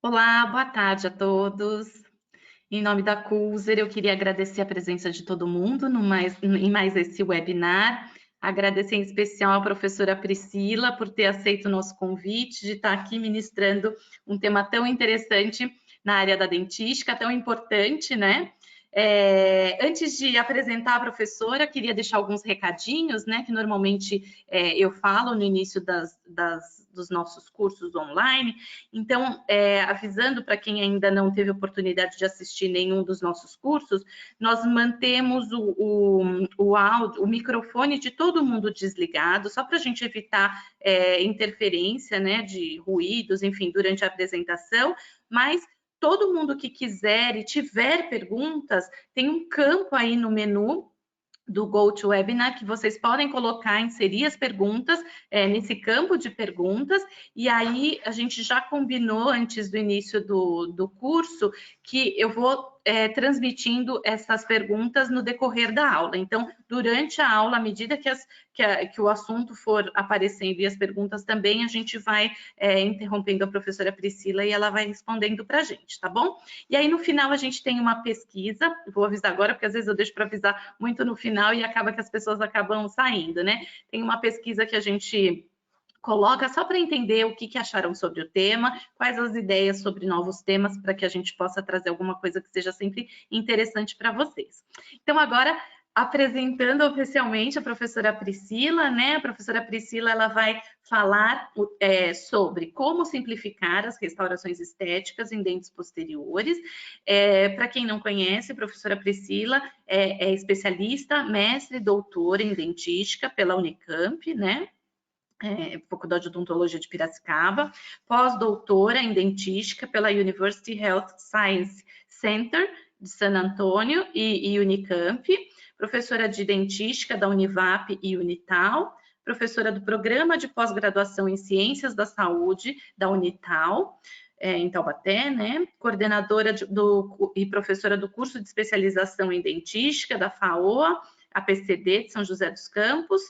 Olá, boa tarde a todos. Em nome da Coolzer, eu queria agradecer a presença de todo mundo em mais esse webinar. Agradecer em especial à professora Priscila por ter aceito o nosso convite de estar aqui ministrando um tema tão interessante na área da dentística, tão importante, né? Antes de apresentar a professora, queria deixar alguns recadinhos, né? Que normalmente eu falo no início dos nossos cursos online. Então, avisando para quem ainda não teve oportunidade de assistir nenhum dos nossos cursos, nós mantemos o microfone de todo mundo desligado, só para a gente evitar interferência, né, de ruídos, enfim, durante a apresentação, mas todo mundo que quiser e tiver perguntas, tem um campo aí no menu do GoToWebinar que vocês podem colocar, inserir as perguntas nesse campo de perguntas, e aí a gente já combinou antes do início do curso que eu vou transmitindo essas perguntas no decorrer da aula. Então, durante a aula, à medida que o assunto for aparecendo e as perguntas também, a gente vai interrompendo a professora Priscila e ela vai respondendo para a gente, tá bom? E aí, no final, a gente tem uma pesquisa, vou avisar agora, porque às vezes eu deixo para avisar muito no final e acaba que as pessoas acabam saindo, né? Tem uma pesquisa que a gente coloca só para entender o que acharam sobre o tema, quais as ideias sobre novos temas, para que a gente possa trazer alguma coisa que seja sempre interessante para vocês. Então, agora, apresentando oficialmente a professora Priscila, né? A professora Priscila, ela vai falar sobre como simplificar as restaurações estéticas em dentes posteriores. Para quem não conhece, a professora Priscila é especialista, mestre, doutora em dentística pela Unicamp, né? Faculdade de Odontologia de Piracicaba, pós-doutora em dentística pela University Health Science Center de San Antônio e Unicamp, professora de dentística da Univap e Unital, professora do Programa de Pós-Graduação em Ciências da Saúde da Unital, em Taubaté, né? Coordenadora e professora do curso de especialização em dentística da FAOA, APCD de São José dos Campos,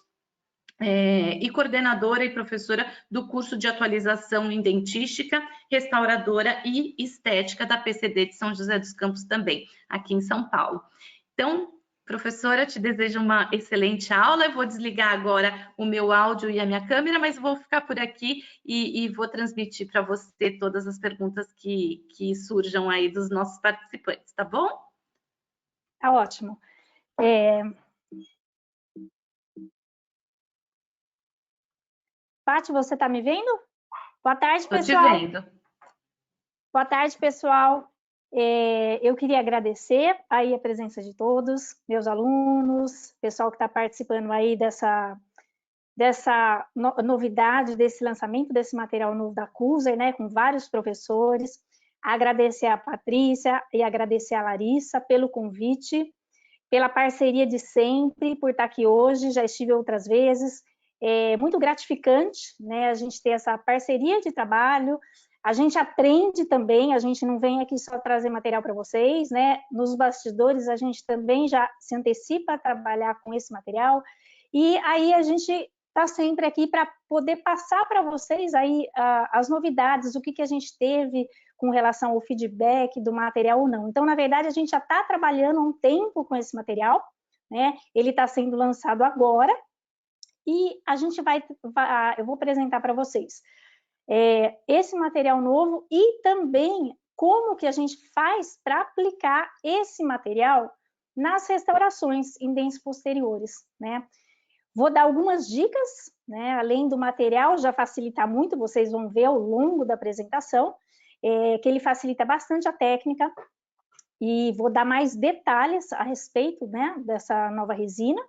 e coordenadora e professora do curso de atualização em dentística, restauradora e estética da PCD de São José dos Campos também, aqui em São Paulo. Então, professora, te desejo uma excelente aula. Eu vou desligar agora o meu áudio e a minha câmera, mas vou ficar por aqui e vou transmitir para você todas as perguntas que surjam aí dos nossos participantes, tá bom? Tá ótimo. Paty, você está me vendo? Boa tarde, pessoal. Estou te vendo. Boa tarde, pessoal. Eu queria agradecer aí a presença de todos, meus alunos, pessoal que está participando aí dessa novidade, desse lançamento desse material novo da Coolzer, né, com vários professores. Agradecer a Patrícia e agradecer a Larissa pelo convite, pela parceria de sempre, por estar aqui hoje, já estive outras vezes. É muito gratificante, né, a gente ter essa parceria de trabalho, a gente aprende também, a gente não vem aqui só trazer material para vocês, né, nos bastidores a gente também já se antecipa a trabalhar com esse material, e aí a gente está sempre aqui para poder passar para vocês aí as novidades, o que a gente teve com relação ao feedback do material ou não. Então, na verdade, a gente já está trabalhando há um tempo com esse material, né? Ele está sendo lançado agora e a gente eu vou apresentar para vocês esse material novo e também como que a gente faz para aplicar esse material nas restaurações em dentes posteriores, né? Vou dar algumas dicas, né? Além do material já facilitar muito, vocês vão ver ao longo da apresentação, que ele facilita bastante a técnica, e vou dar mais detalhes a respeito, né, dessa nova resina,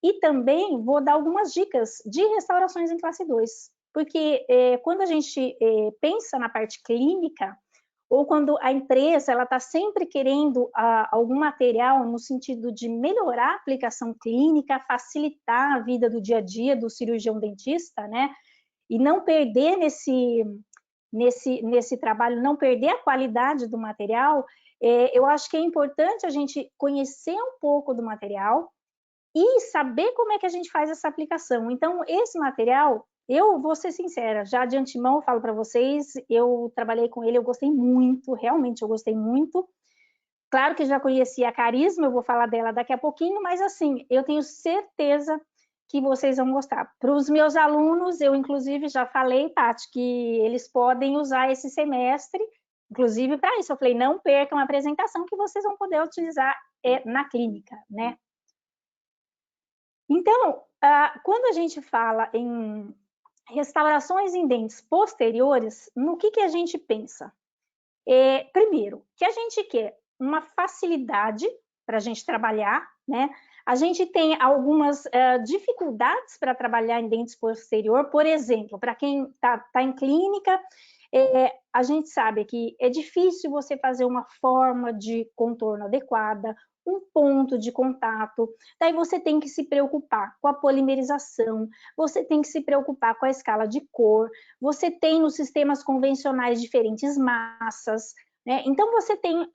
e também vou dar algumas dicas de restaurações em classe 2, porque quando a gente pensa na parte clínica, ou quando a empresa ela está sempre querendo algum material no sentido de melhorar a aplicação clínica, facilitar a vida do dia a dia do cirurgião dentista, né? E não perder nesse trabalho, não perder a qualidade do material, eu acho que é importante a gente conhecer um pouco do material e saber como é que a gente faz essa aplicação. Então, esse material, Eu vou ser sincera, já de antemão eu falo para vocês, eu trabalhei com ele, eu gostei muito, realmente eu gostei muito. Claro que já conhecia a Carisma, eu vou falar dela daqui a pouquinho, mas assim, eu tenho certeza que vocês vão gostar. Para os meus alunos, eu inclusive já falei, Tati, que eles podem usar esse semestre, inclusive para isso. Eu falei, não percam a apresentação que vocês vão poder utilizar na clínica, né? Então, quando a gente fala em restaurações em dentes posteriores, no que a gente pensa? Primeiro, que a gente quer uma facilidade para a gente trabalhar, né? A gente tem algumas dificuldades para trabalhar em dentes posterior, por exemplo, para quem está em clínica, a gente sabe que é difícil você fazer uma forma de contorno adequada, um ponto de contato, daí você tem que se preocupar com a polimerização, você tem que se preocupar com a escala de cor, você tem nos sistemas convencionais diferentes massas, né? Então você tem,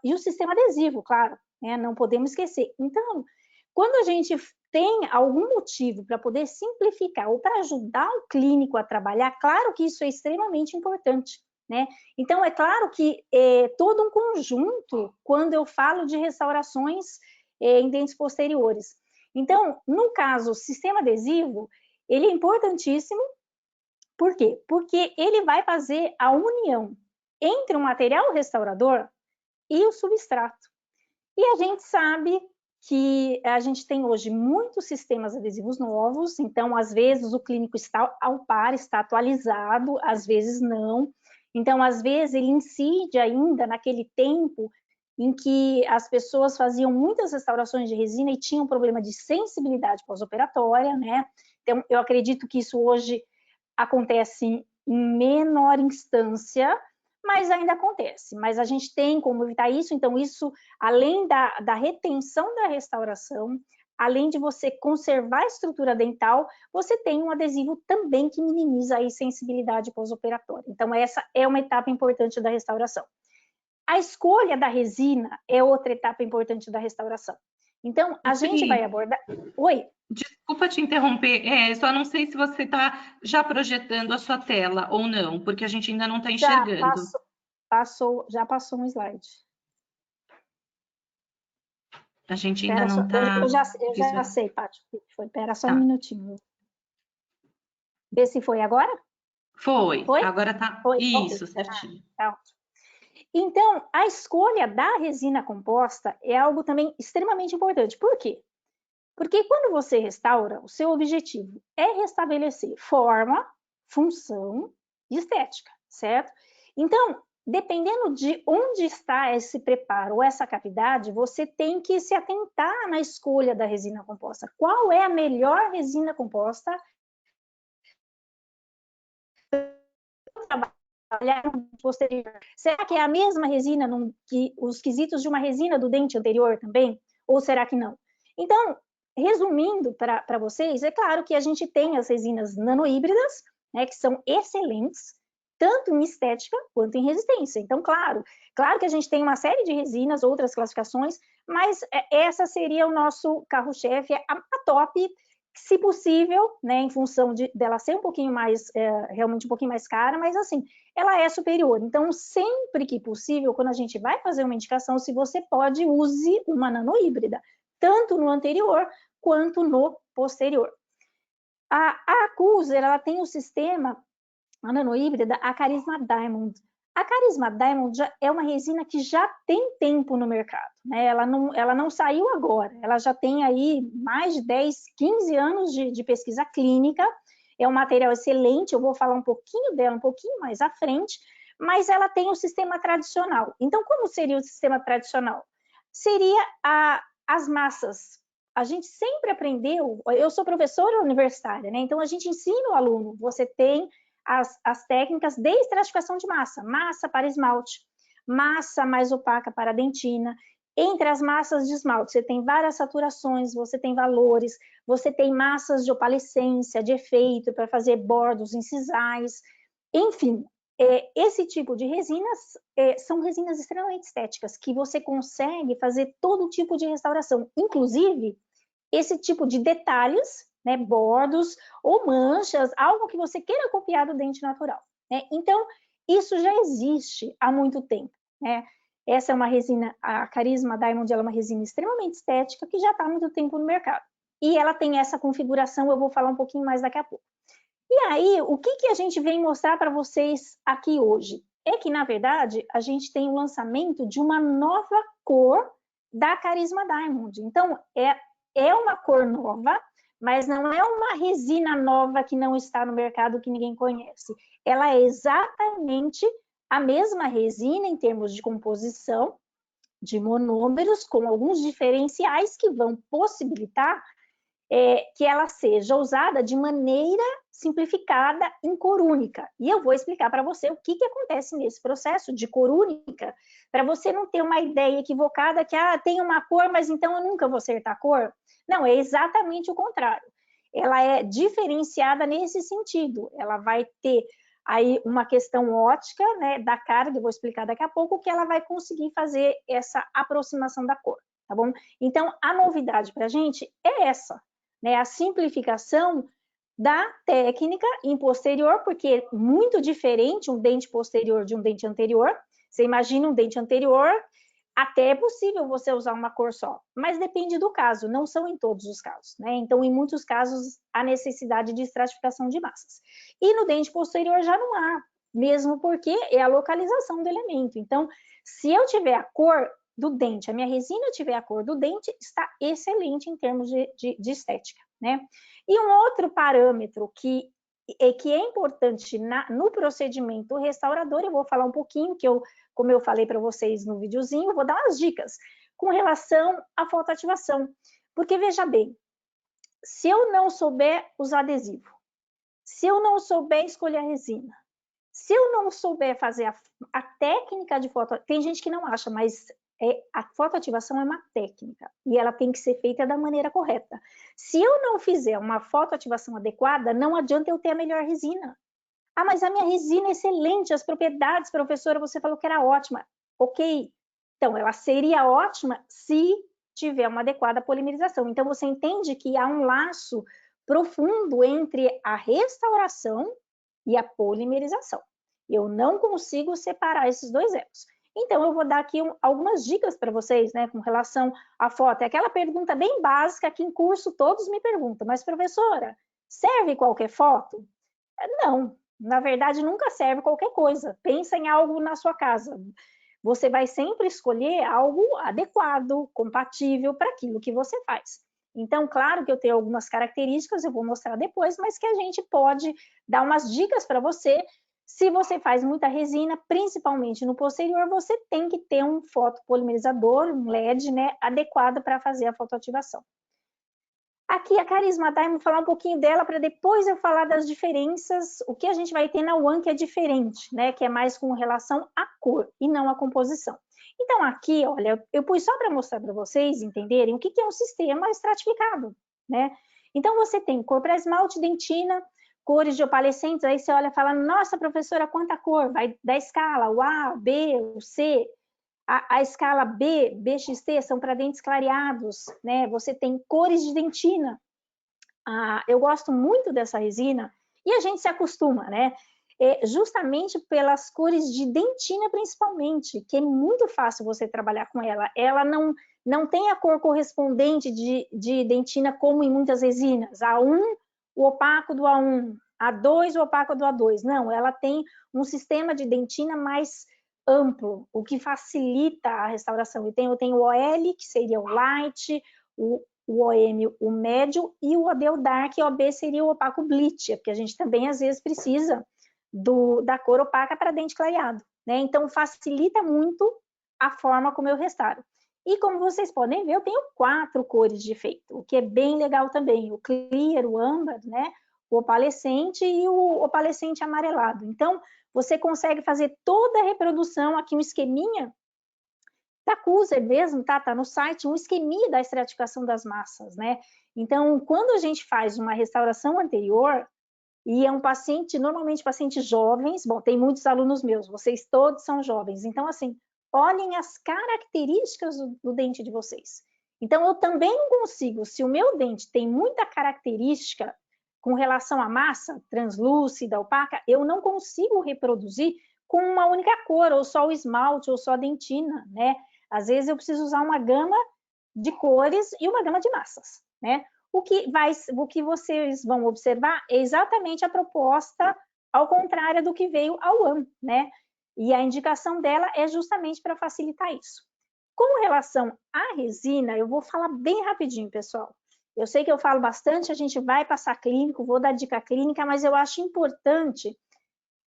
e o sistema adesivo, claro, né? Não podemos esquecer. Então, quando a gente tem algum motivo para poder simplificar ou para ajudar o clínico a trabalhar, claro que isso é extremamente importante, né? Então, é claro que todo um conjunto, quando eu falo de restaurações em dentes posteriores. Então, no caso, o sistema adesivo, ele é importantíssimo. Por quê? Porque ele vai fazer a união entre o material restaurador e o substrato. E a gente sabe que a gente tem hoje muitos sistemas adesivos novos, então, às vezes, o clínico está ao par, está atualizado, às vezes não. Então, às vezes, ele incide ainda naquele tempo em que as pessoas faziam muitas restaurações de resina e tinham problema de sensibilidade pós-operatória, né? Então, eu acredito que isso hoje acontece em menor instância, mas ainda acontece. Mas a gente tem como evitar isso, então isso, além da retenção da restauração, além de você conservar a estrutura dental, você tem um adesivo também que minimiza a sensibilidade pós-operatória. Então essa é uma etapa importante da restauração. A escolha da resina é outra etapa importante da restauração. Então a gente vai abordar... Oi? Desculpa te interromper, só não sei se você está já projetando a sua tela ou não, porque a gente ainda não está enxergando. Já passou um slide. A gente ainda não está... Eu já sei, Paty. Espera só um minutinho. Vê se foi agora? Foi? Agora tá. Isso, okay. Certinho. Tá. Então, a escolha da resina composta é algo também extremamente importante. Por quê? Porque quando você restaura, o seu objetivo é restabelecer forma, função e estética, certo? Então, dependendo de onde está esse preparo ou essa cavidade, você tem que se atentar na escolha da resina composta. Qual é a melhor resina composta? Posterior. Será que é a mesma resina que os quesitos de uma resina do dente anterior também? Ou será que não? Então, resumindo para vocês, é claro que a gente tem as resinas nanohíbridas, né, que são excelentes, tanto em estética quanto em resistência. Então, claro que a gente tem uma série de resinas, outras classificações, mas essa seria o nosso carro-chefe, a top, se possível, né, em função dela ser um pouquinho mais, realmente um pouquinho mais cara, mas assim, ela é superior. Então, sempre que possível, quando a gente vai fazer uma indicação, se você pode, use uma nanohíbrida, tanto no anterior quanto no posterior. A Cooser, ela tem o sistema, a nanohíbrida, a Carisma Diamond. A Carisma Diamond é uma resina que já tem tempo no mercado, né? Ela não saiu agora, ela já tem aí mais de 10, 15 anos de pesquisa clínica, é um material excelente, eu vou falar um pouquinho dela um pouquinho mais à frente, mas ela tem o sistema tradicional. Então, como seria o sistema tradicional? Seria as massas. A gente sempre aprendeu, eu sou professora universitária, né? Então a gente ensina o aluno, você tem as técnicas de estratificação de massa, massa para esmalte, massa mais opaca para dentina. Entre as massas de esmalte, você tem várias saturações, você tem valores, você tem massas de opalescência, de efeito, para fazer bordos incisais, enfim, esse tipo de resinas são resinas extremamente estéticas, que você consegue fazer todo tipo de restauração, inclusive esse tipo de detalhes, né? Bordos ou manchas, algo que você queira copiar do dente natural, né? Então, isso já existe há muito tempo, né? Essa é uma resina, a Carisma Diamond, ela é uma resina extremamente estética que já está há muito tempo no mercado. E ela tem essa configuração, eu vou falar um pouquinho mais daqui a pouco. E aí, o que a gente vem mostrar para vocês aqui hoje? É que, na verdade, a gente tem o lançamento de uma nova cor da Carisma Diamond. Então, é uma cor nova, mas não é uma resina nova que não está no mercado, que ninguém conhece. Ela é exatamente a mesma resina em termos de composição, de monômeros, com alguns diferenciais que vão possibilitar que ela seja usada de maneira simplificada em cor única. E eu vou explicar para você o que acontece nesse processo de cor única, para você não ter uma ideia equivocada que tem uma cor, mas então eu nunca vou acertar a cor. Não, é exatamente o contrário. Ela é diferenciada nesse sentido. Ela vai ter aí uma questão ótica, né, da carga, eu vou explicar daqui a pouco, que ela vai conseguir fazer essa aproximação da cor, tá bom? Então, a novidade para a gente é essa, né, a simplificação da técnica em posterior, porque é muito diferente um dente posterior de um dente anterior. Você imagina um dente anterior, até é possível você usar uma cor só, mas depende do caso, não são em todos os casos, né? Então, em muitos casos, há necessidade de estratificação de massas. E no dente posterior já não há, mesmo porque é a localização do elemento. Então, se eu tiver a cor do dente, a minha resina tiver a cor do dente, está excelente em termos de estética, né? E um outro parâmetro que é importante no procedimento restaurador, eu vou falar um pouquinho, como eu falei para vocês no videozinho, eu vou dar umas dicas com relação à fotoativação. Porque, veja bem, se eu não souber usar adesivo, se eu não souber escolher a resina, se eu não souber fazer a técnica de foto, tem gente que não acha, mas a fotoativação é uma técnica e ela tem que ser feita da maneira correta. Se eu não fizer uma fotoativação adequada, não adianta eu ter a melhor resina. Ah, mas a minha resina é excelente, as propriedades, professora, você falou que era ótima. Ok, então ela seria ótima se tiver uma adequada polimerização. Então você entende que há um laço profundo entre a restauração e a polimerização. Eu não consigo separar esses dois elos. Então, eu vou dar aqui algumas dicas para vocês, né, com relação à foto. É aquela pergunta bem básica que em curso todos me perguntam, mas professora, serve qualquer foto? Não, na verdade nunca serve qualquer coisa. Pensa em algo na sua casa. Você vai sempre escolher algo adequado, compatível para aquilo que você faz. Então, claro que eu tenho algumas características, eu vou mostrar depois, mas que a gente pode dar umas dicas para você. Se você faz muita resina, principalmente no posterior, você tem que ter um fotopolimerizador, um LED, né, adequado para fazer a fotoativação. Aqui a Carisma Diamond, vou falar um pouquinho dela para depois eu falar das diferenças, o que a gente vai ter na One que é diferente, né, que é mais com relação à cor e não à composição. Então aqui, olha, eu pus só para mostrar para vocês entenderem o que é um sistema estratificado, né? Então você tem cor para esmalte, dentina, cores de opalescentes, aí você olha e fala, nossa, professora, quanta cor? Vai da escala, o A, o B, o C, a escala B, BXT, são para dentes clareados, né? Você tem cores de dentina. Eu gosto muito dessa resina e a gente se acostuma, né? Justamente pelas cores de dentina, principalmente, que é muito fácil você trabalhar com ela. Ela não tem a cor correspondente de dentina como em muitas resinas. A1, o opaco do A1, A2, o opaco do A2. Não, ela tem um sistema de dentina mais amplo, o que facilita a restauração. E eu tenho o OL, que seria o light, o OM, o médio, e o OD, o dark, e o OB seria o opaco bleach, porque a gente também às vezes precisa da cor opaca para dente clareado, né? Então facilita muito a forma como eu restauro. E como vocês podem ver, eu tenho 4 cores de efeito, o que é bem legal também, o clear, o âmbar, né? O opalescente e o opalescente amarelado. Então, você consegue fazer toda a reprodução, aqui um esqueminha da Cuser mesmo, tá no site, um esqueminha da estratificação das massas, né? Então, quando a gente faz uma restauração anterior, e é um paciente, normalmente pacientes jovens, bom, tem muitos alunos meus, vocês todos são jovens, então assim, olhem as características do dente de vocês. Então, eu também não consigo, se o meu dente tem muita característica com relação à massa, translúcida, opaca, eu não consigo reproduzir com uma única cor, ou só o esmalte, ou só a dentina, né? Às vezes eu preciso usar uma gama de cores e uma gama de massas, né? O que vocês vão observar é exatamente a proposta ao contrário do que veio ao UAM, né? E a indicação dela é justamente para facilitar isso. Com relação à resina, eu vou falar bem rapidinho, pessoal. Eu sei que eu falo bastante, a gente vai passar clínico, vou dar dica clínica, mas eu acho importante,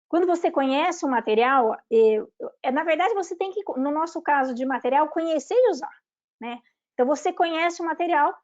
quando você conhece o material, na verdade você tem que, no nosso caso de material, conhecer e usar, né? Então você conhece o material,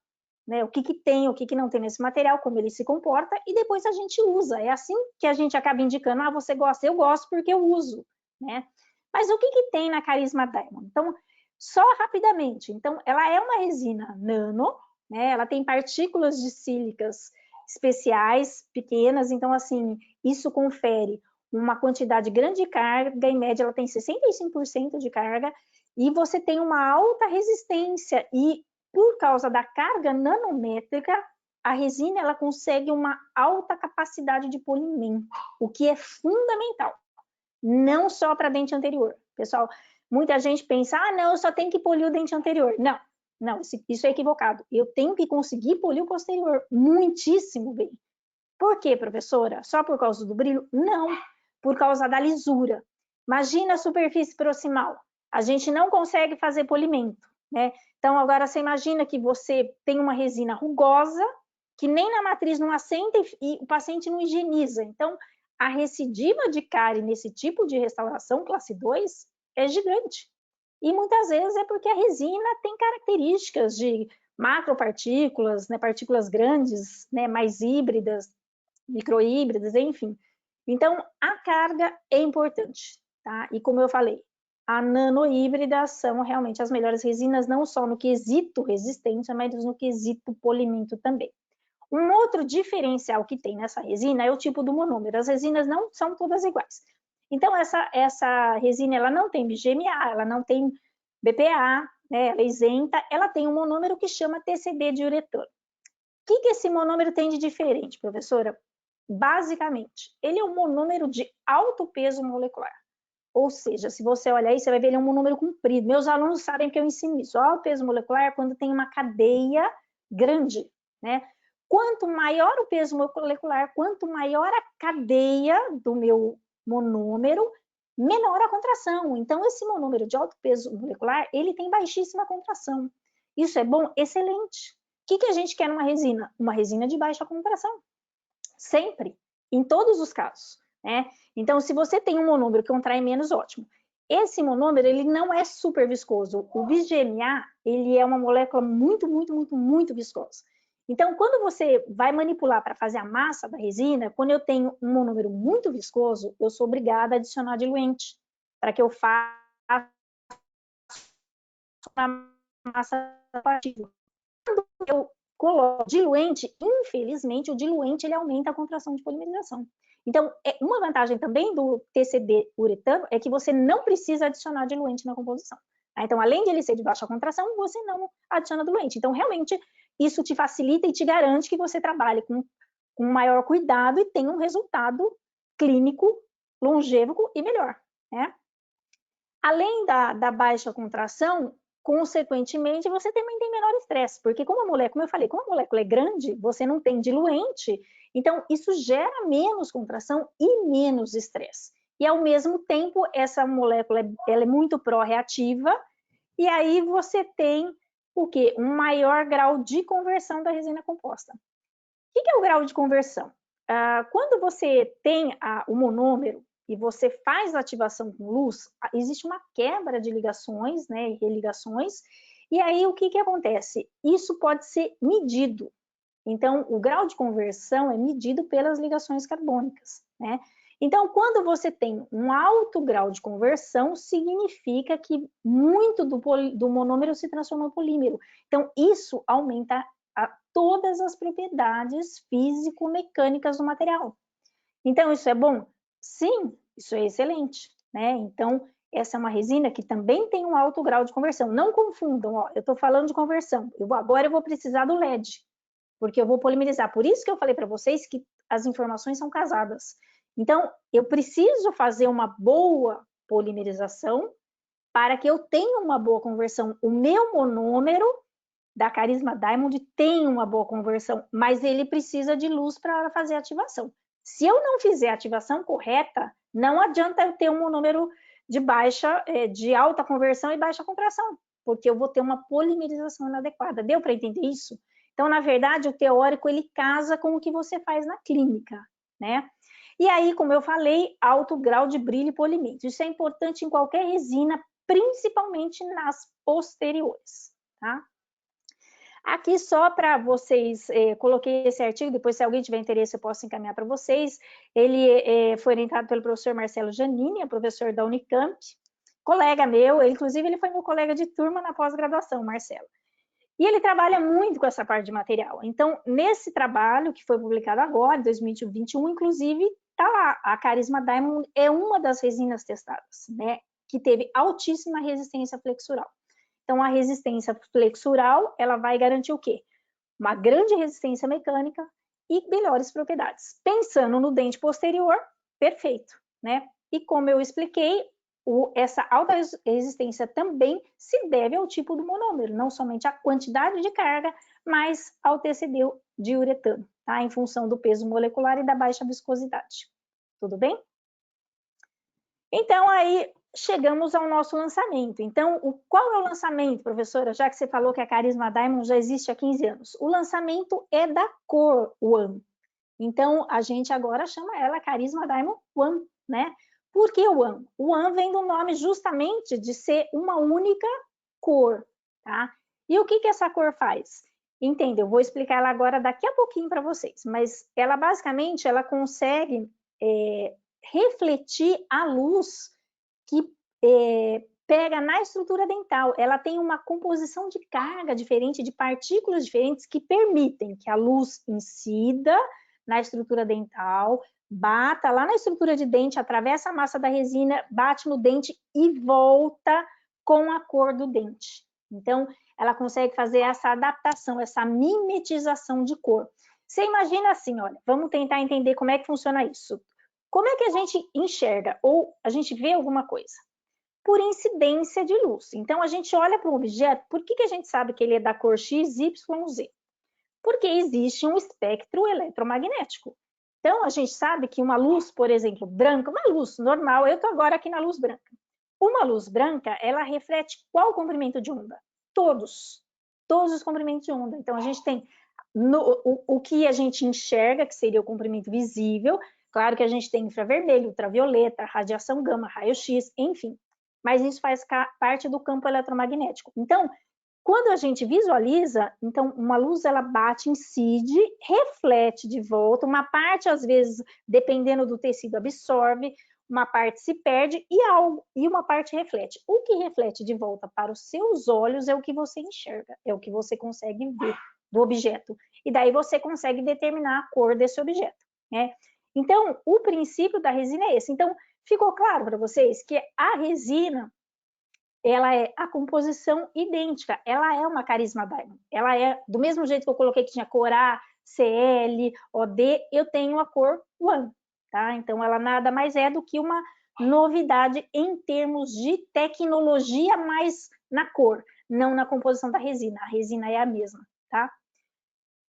né? O que tem, o que não tem nesse material, como ele se comporta, e depois a gente usa. É assim que a gente acaba indicando, ah, você gosta? Eu gosto porque eu uso, né? Mas o que tem na Carisma Diamond? Então, só rapidamente, então, ela é uma resina nano, né? Ela tem partículas de sílicas especiais, pequenas, então, assim, isso confere uma quantidade grande de carga, em média ela tem 65% de carga, e você tem uma alta resistência, e por causa da carga nanométrica, a resina ela consegue uma alta capacidade de polimento, o que é fundamental, não só para dente anterior. Pessoal, muita gente pensa, ah, não, eu só tenho que polir o dente anterior. Não, não, isso é equivocado. Eu tenho que conseguir polir o posterior muitíssimo bem. Por quê, professora? Só por causa do brilho? Não, por causa da lisura. Imagina a superfície proximal. A gente não consegue fazer polimento, né? Então, agora você imagina que você tem uma resina rugosa, que nem na matriz não assenta e o paciente não higieniza. Então, a recidiva de cárie nesse tipo de restauração classe 2 é gigante. E muitas vezes é porque a resina tem características de macropartículas, né, partículas grandes, né, mais híbridas, microhíbridas, enfim. Então, a carga é importante, tá? E como eu falei, a nanohíbrida são realmente as melhores resinas, não só no quesito resistência, mas no quesito polimento também. Um outro diferencial que tem nessa resina é o tipo do monômero. As resinas não são todas iguais. Então, essa resina, ela não tem BGMA, ela não tem BPA, né? Ela é isenta, ela tem um monômero que chama TCD de uretano. O que esse monômero tem de diferente, professora? Basicamente, ele é um monômero de alto peso molecular. Ou seja, se você olhar aí, você vai ver ele é um monômero comprido. Meus alunos sabem que eu ensino isso. O alto peso molecular é quando tem uma cadeia grande, né? Quanto maior o peso molecular, quanto maior a cadeia do meu monômero, menor a contração. Então, esse monômero de alto peso molecular, ele tem baixíssima contração. Isso é bom? Excelente. O que a gente quer numa resina? Uma resina de baixa contração. Sempre, em todos os casos, né? Então, se você tem um monômero que contrai menos, ótimo. Esse monômero, ele não é super viscoso. O BGMA, ele é uma molécula muito viscosa. Então, quando você vai manipular para fazer a massa da resina, quando eu tenho um monômero muito viscoso, eu sou obrigada a adicionar diluente para que eu faça a massa da partícula. Quando eu coloco diluente, infelizmente, o diluente ele aumenta a contração de polimerização. Então, uma vantagem também do TCD uretano é que você não precisa adicionar diluente na composição. Então, além de ele ser de baixa contração, você não adiciona diluente. Então, realmente, isso te facilita e te garante que você trabalhe com maior cuidado e tenha um resultado clínico longevo e melhor, né? Além da baixa contração, consequentemente, você também tem menor estresse, porque como a molécula, como eu falei, como a molécula é grande, você não tem diluente, então isso gera menos contração e menos estresse. E ao mesmo tempo, essa molécula ela é muito pró-reativa, e aí você tem o quê? Um maior grau de conversão da resina composta. O que é o grau de conversão? Quando você tem o monômero e você faz a ativação com luz, existe uma quebra de ligações, né, e religações, e aí o que acontece? Isso pode ser medido. Então, o grau de conversão é medido pelas ligações carbônicas, né? Então, quando você tem um alto grau de conversão, significa que muito do monômero se transforma em polímero. Então, isso aumenta todas as propriedades físico-mecânicas do material. Então, isso é bom? Sim, isso é excelente, né? Então, essa é uma resina que também tem um alto grau de conversão. Não confundam, ó, eu estou falando de conversão. Agora eu vou precisar do LED, porque eu vou polimerizar. Por isso que eu falei para vocês que as informações são casadas. Então, eu preciso fazer uma boa polimerização para que eu tenha uma boa conversão. O meu monômero da Carisma Diamond tem uma boa conversão, mas ele precisa de luz para fazer a ativação. Se eu não fizer a ativação correta, não adianta eu ter um monômero de alta conversão e baixa contração, porque eu vou ter uma polimerização inadequada. Deu para entender isso? Então, na verdade, o teórico, ele casa com o que você faz na clínica, né? E aí, como eu falei, alto grau de brilho e polimento. Isso é importante em qualquer resina, principalmente nas posteriores, tá? Aqui só para vocês, coloquei esse artigo, depois se alguém tiver interesse eu posso encaminhar para vocês. Ele foi orientado pelo professor Marcelo Giannini, é professor da Unicamp, colega meu, inclusive ele foi meu colega de turma na pós-graduação, Marcelo. E ele trabalha muito com essa parte de material. Então, nesse trabalho que foi publicado agora, em 2021, inclusive, tá lá, a Carisma Diamond é uma das resinas testadas, né, que teve altíssima resistência flexural. Então, a resistência flexural, ela vai garantir o quê? Uma grande resistência mecânica e melhores propriedades. Pensando no dente posterior, perfeito, né? E como eu expliquei, essa alta resistência também se deve ao tipo do monômero, não somente à quantidade de carga, mas ao TCD de uretano, tá? Em função do peso molecular e da baixa viscosidade. Tudo bem? Então, aí chegamos ao nosso lançamento. Então, qual é o lançamento, professora? Já que você falou que a Carisma Diamond já existe há 15 anos. O lançamento é da cor One. Então, a gente agora chama ela Carisma Diamond One, né? Por que One? O One vem do nome justamente de ser uma única cor, tá? E o que essa cor faz? Entende? Eu vou explicar ela agora daqui a pouquinho para vocês, mas ela basicamente, ela consegue refletir a luz que pega na estrutura dental. Ela tem uma composição de carga diferente, de partículas diferentes que permitem que a luz incida na estrutura dental, bata lá na estrutura de dente, atravessa a massa da resina, bate no dente e volta com a cor do dente. Então, ela consegue fazer essa adaptação, essa mimetização de cor. Você imagina assim, olha, vamos tentar entender como é que funciona isso. Como é que a gente enxerga ou a gente vê alguma coisa? Por incidência de luz. Então, a gente olha para um objeto, por que a gente sabe que ele é da cor X, Y, Z? Porque existe um espectro eletromagnético. Então, a gente sabe que uma luz, por exemplo, branca, uma luz normal, eu estou agora aqui na luz branca. Uma luz branca, ela reflete qual comprimento de onda? Todos os comprimentos de onda. Então, a gente tem o que a gente enxerga, que seria o comprimento visível, claro que a gente tem infravermelho, ultravioleta, radiação gama, raio-x, enfim. Mas isso faz parte do campo eletromagnético. Então, quando a gente visualiza, então uma luz ela bate, incide, reflete de volta, uma parte às vezes, dependendo do tecido, absorve, uma parte se perde e uma parte reflete. O que reflete de volta para os seus olhos é o que você enxerga, é o que você consegue ver do objeto. E daí você consegue determinar a cor desse objeto, né? Então, o princípio da resina é esse. Então, ficou claro para vocês que a resina, ela é a composição idêntica, ela é uma Carisma Diamond. Ela é, do mesmo jeito que eu coloquei que tinha cor A, CL, OD, eu tenho a cor One, tá? Então, ela nada mais é do que uma novidade em termos de tecnologia, mas na cor, não na composição da resina. A resina é a mesma, tá?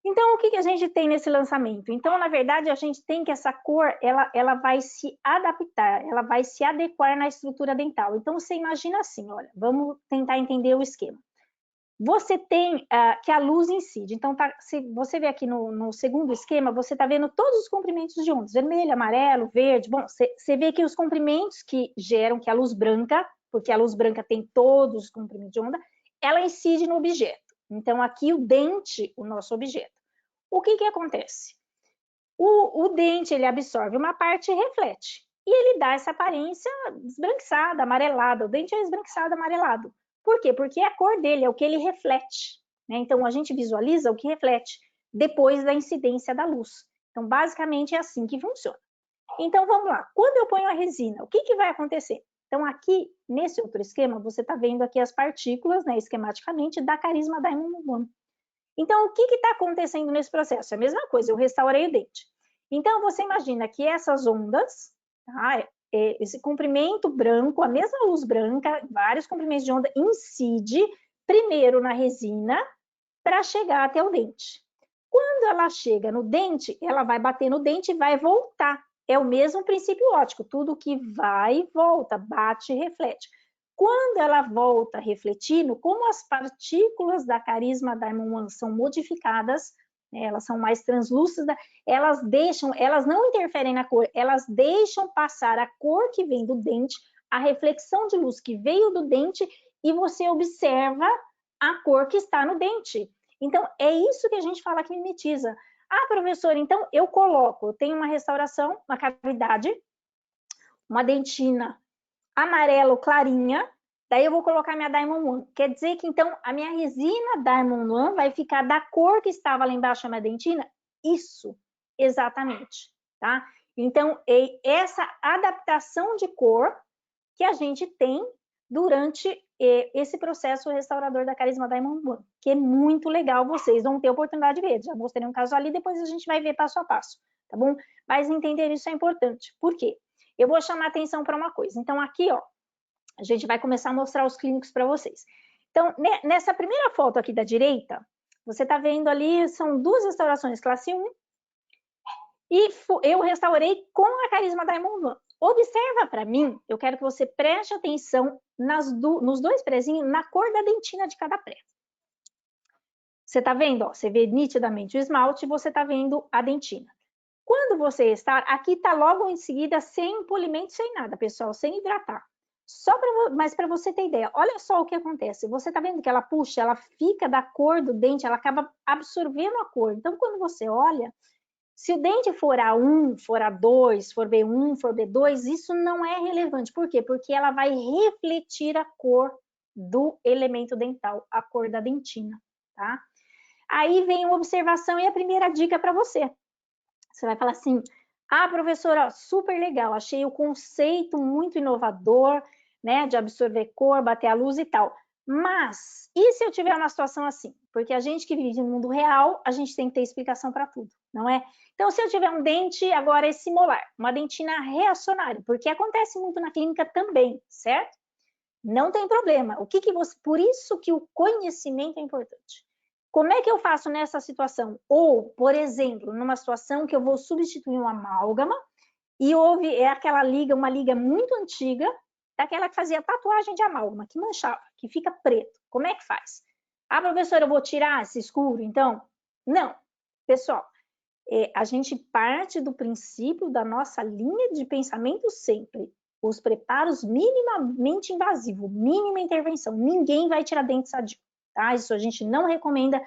Então, o que a gente tem nesse lançamento? Então, na verdade, a gente tem que essa cor, ela vai se adaptar, ela vai se adequar na estrutura dental. Então, você imagina assim, olha, vamos tentar entender o esquema. Você tem que a luz incide. Então, se você vê aqui no segundo esquema, você está vendo todos os comprimentos de ondas, vermelho, amarelo, verde. Bom, você vê que os comprimentos que geram, que a luz branca, porque a luz branca tem todos os comprimentos de onda, ela incide no objeto. Então, aqui o dente, o nosso objeto. O que acontece? O dente, ele absorve uma parte e reflete. E ele dá essa aparência esbranquiçada, amarelada. O dente é esbranquiçado, amarelado. Por quê? Porque é a cor dele, é o que ele reflete, né? Então, a gente visualiza o que reflete depois da incidência da luz. Então, basicamente, é assim que funciona. Então, vamos lá. Quando eu ponho a resina, o que vai acontecer? Então, aqui, nesse outro esquema, você está vendo aqui as partículas, né, esquematicamente, da carisma Diamond One. Então, o que está acontecendo nesse processo? É a mesma coisa, eu restaurei o dente. Então, você imagina que essas ondas, tá, esse comprimento branco, a mesma luz branca, vários comprimentos de onda, incide primeiro na resina para chegar até o dente. Quando ela chega no dente, ela vai bater no dente e vai voltar. É o mesmo princípio óptico, tudo que vai e volta, bate e reflete. Quando ela volta refletindo, como as partículas da carisma Diamond One são modificadas, né, elas são mais translúcidas, elas não interferem na cor, elas deixam passar a cor que vem do dente, a reflexão de luz que veio do dente, e você observa a cor que está no dente. Então, é isso que a gente fala que mimetiza. Ah, professor, então eu tenho uma restauração, uma cavidade, uma dentina amarelo clarinha, daí eu vou colocar minha Diamond One. Quer dizer que, então, a minha resina Diamond One vai ficar da cor que estava lá embaixo da minha dentina? Isso, exatamente, tá? Então, é essa adaptação de cor que a gente tem durante esse processo restaurador da carisma Diamond One, que é muito legal, vocês vão ter oportunidade de ver. Já mostrei um caso ali, depois a gente vai ver passo a passo, tá bom? Mas entender isso é importante. Por quê? Eu vou chamar atenção para uma coisa. Então, aqui, ó, a gente vai começar a mostrar os clínicos para vocês. Então, nessa primeira foto aqui da direita, você está vendo ali, são duas restaurações classe 1, e eu restaurei com a carisma Diamond One. Observa para mim, eu quero que você preste atenção nos dois prezinhos, na cor da dentina de cada pré. Você está vendo? Ó, você vê nitidamente o esmalte e você está vendo a dentina. Quando você está, aqui está logo em seguida sem polimento, sem nada, pessoal, sem hidratar. Mas para você ter ideia, olha só o que acontece. Você está vendo que ela puxa, ela fica da cor do dente, ela acaba absorvendo a cor. Então, quando você olha, se o dente for A1, for A2, for B1, for B2, isso não é relevante. Por quê? Porque ela vai refletir a cor do elemento dental, a cor da dentina, tá? Aí vem uma observação e a primeira dica para você. Você vai falar assim, ah, professora, super legal, achei o conceito muito inovador, né, de absorver cor, bater a luz e tal. Mas, e se eu tiver uma situação assim? Porque a gente que vive no mundo real, a gente tem que ter explicação para tudo, não é? Então, se eu tiver um dente, agora esse molar, uma dentina reacionária, porque acontece muito na clínica também, certo? Não tem problema. Por isso que o conhecimento é importante. Como é que eu faço nessa situação? Ou, por exemplo, numa situação que eu vou substituir um amálgama e uma liga muito antiga, daquela que fazia tatuagem de amálgama, que manchava, que fica preto. Como é que faz? Ah, professora, eu vou tirar esse escuro, então? Não. Pessoal, a gente parte do princípio da nossa linha de pensamento sempre. Os preparos minimamente invasivos, mínima intervenção. Ninguém vai tirar dente sadio, tá? Isso a gente não recomenda,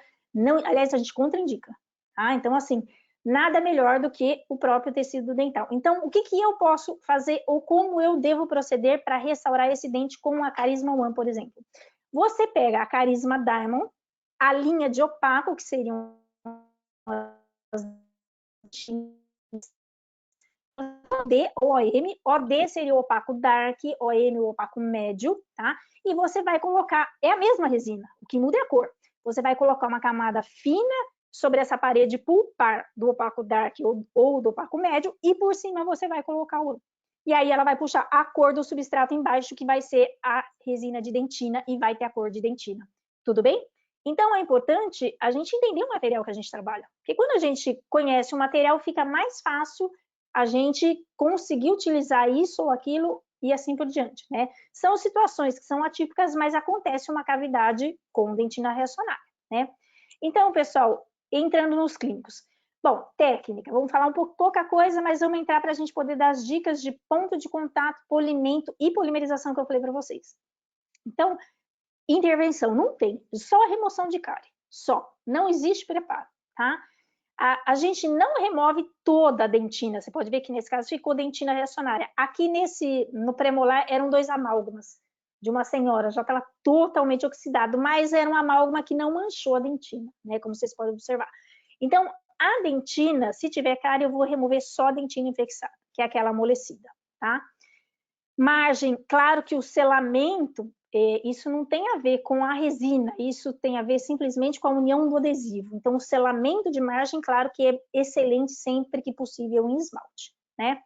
aliás, a gente contraindica, tá? Então, assim, nada melhor do que o próprio tecido dental. Então, o que eu posso fazer ou como eu devo proceder para restaurar esse dente com a Carisma One, por exemplo? Você pega a Carisma Diamond, a linha de opaco, que seriam as OD ou OM, OD seria o opaco dark, OM o opaco médio, tá? E você vai colocar, é a mesma resina, o que muda é a cor. Você vai colocar uma camada fina sobre essa parede pulpar do opaco dark ou do opaco médio, e por cima você vai colocar o outro. E aí ela vai puxar a cor do substrato embaixo, que vai ser a resina de dentina, e vai ter a cor de dentina. Tudo bem? Então, é importante a gente entender o material que a gente trabalha. Porque quando a gente conhece o material, fica mais fácil a gente conseguir utilizar isso ou aquilo e assim por diante, né? São situações que são atípicas, mas acontece uma cavidade com dentina reacionária, né? Então, pessoal, entrando nos clínicos. Bom, técnica, vamos falar pouca coisa, mas vamos entrar para a gente poder dar as dicas de ponto de contato, polimento e polimerização que eu falei para vocês. Então, intervenção não tem, só a remoção de cárie, só, não existe preparo, tá? A gente não remove toda a dentina, você pode ver que nesse caso ficou dentina reacionária. Aqui no premolar eram 2 amálgamas de uma senhora, já estava totalmente oxidado, mas era um amálgama que não manchou a dentina, né, como vocês podem observar. Então, a dentina, se tiver cárie, eu vou remover só a dentina infectada, que é aquela amolecida, tá? Margem, claro que o selamento, isso não tem a ver com a resina, isso tem a ver simplesmente com a união do adesivo. Então, o selamento de margem, claro que é excelente sempre que possível em esmalte, né?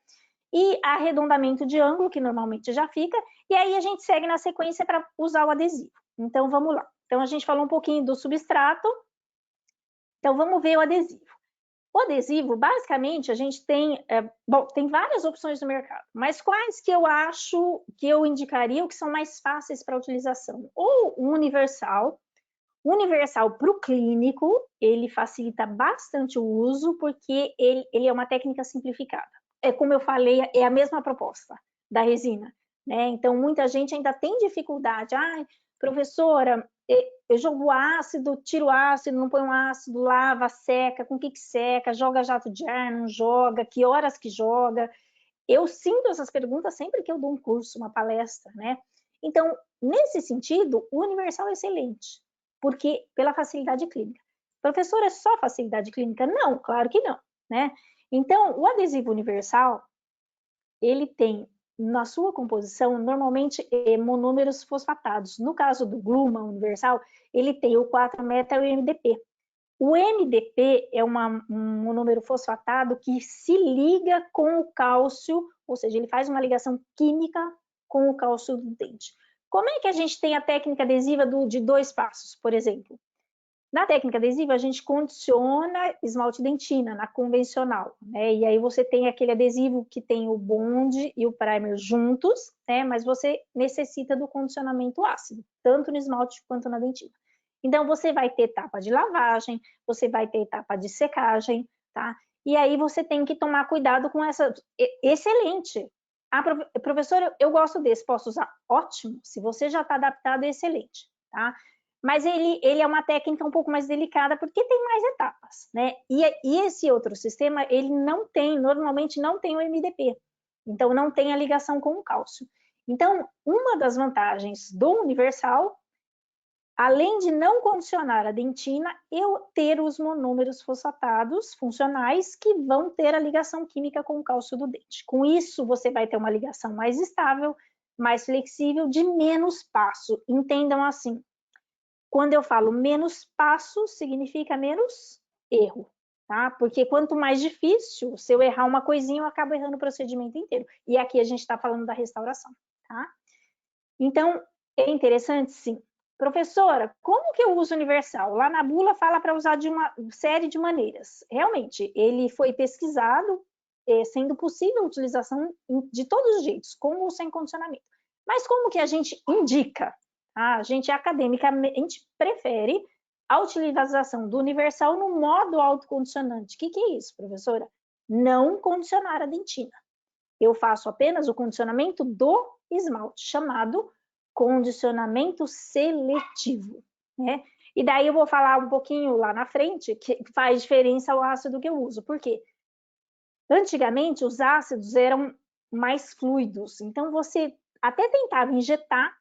E arredondamento de ângulo, que normalmente já fica, e aí a gente segue na sequência para usar o adesivo. Então, vamos lá. Então, a gente falou um pouquinho do substrato, então vamos ver o adesivo. O adesivo, basicamente, a gente tem, tem várias opções no mercado, mas quais que eu acho que eu indicaria, que são mais fáceis para utilização? Ou o universal para o clínico, ele facilita bastante o uso, porque ele é uma técnica simplificada. É como eu falei, é a mesma proposta da resina, né? Então, muita gente ainda tem dificuldade. Ah, professora, eu jogo ácido, tiro ácido, não põe um ácido, lava, seca, com que seca, joga jato de ar, não joga, que horas que joga? Eu sinto essas perguntas sempre que eu dou um curso, uma palestra, né? Então, nesse sentido, o universal é excelente, porque pela facilidade clínica. Professor, é só facilidade clínica? Não, claro que não, né? Então, o adesivo universal, ele tem na sua composição, normalmente, monômeros fosfatados. No caso do Gluma universal, ele tem o 4-metal e o MDP. O MDP é um monômero fosfatado que se liga com o cálcio, ou seja, ele faz uma ligação química com o cálcio do dente. Como é que a gente tem a técnica adesiva de 2 passos, por exemplo? Na técnica adesiva, a gente condiciona esmalte dentina, na convencional, né? E aí você tem aquele adesivo que tem o bond e o primer juntos, né? Mas você necessita do condicionamento ácido, tanto no esmalte quanto na dentina. Então, você vai ter etapa de lavagem, você vai ter etapa de secagem, tá? E aí você tem que tomar cuidado com essa... Excelente! Professora, eu gosto desse, posso usar? Ótimo! Se você já está adaptado, é excelente, tá? Mas ele é uma técnica um pouco mais delicada, porque tem mais etapas, né? E esse outro sistema, ele não tem, normalmente não tem o MDP, então não tem a ligação com o cálcio. Então, uma das vantagens do universal, além de não condicionar a dentina, eu ter os monômeros fosfatados funcionais que vão ter a ligação química com o cálcio do dente. Com isso, você vai ter uma ligação mais estável, mais flexível, de menos passo. Entendam assim, quando eu falo menos passos, significa menos erro, tá? Porque quanto mais difícil, se eu errar uma coisinha, eu acabo errando o procedimento inteiro. E aqui a gente está falando da restauração, tá? Então, é interessante, sim. Professora, como que eu uso universal? Lá na bula fala para usar de uma série de maneiras. Realmente, ele foi pesquisado, sendo possível a utilização de todos os jeitos, com ou sem condicionamento. Mas como que a gente indica? A gente academicamente prefere a utilização do universal no modo autocondicionante. O que é isso, professora? Não condicionar a dentina. Eu faço apenas o condicionamento do esmalte, chamado condicionamento seletivo, né? E daí eu vou falar um pouquinho lá na frente que faz diferença o ácido que eu uso. Por quê? Antigamente, os ácidos eram mais fluidos, então você até tentava injetar,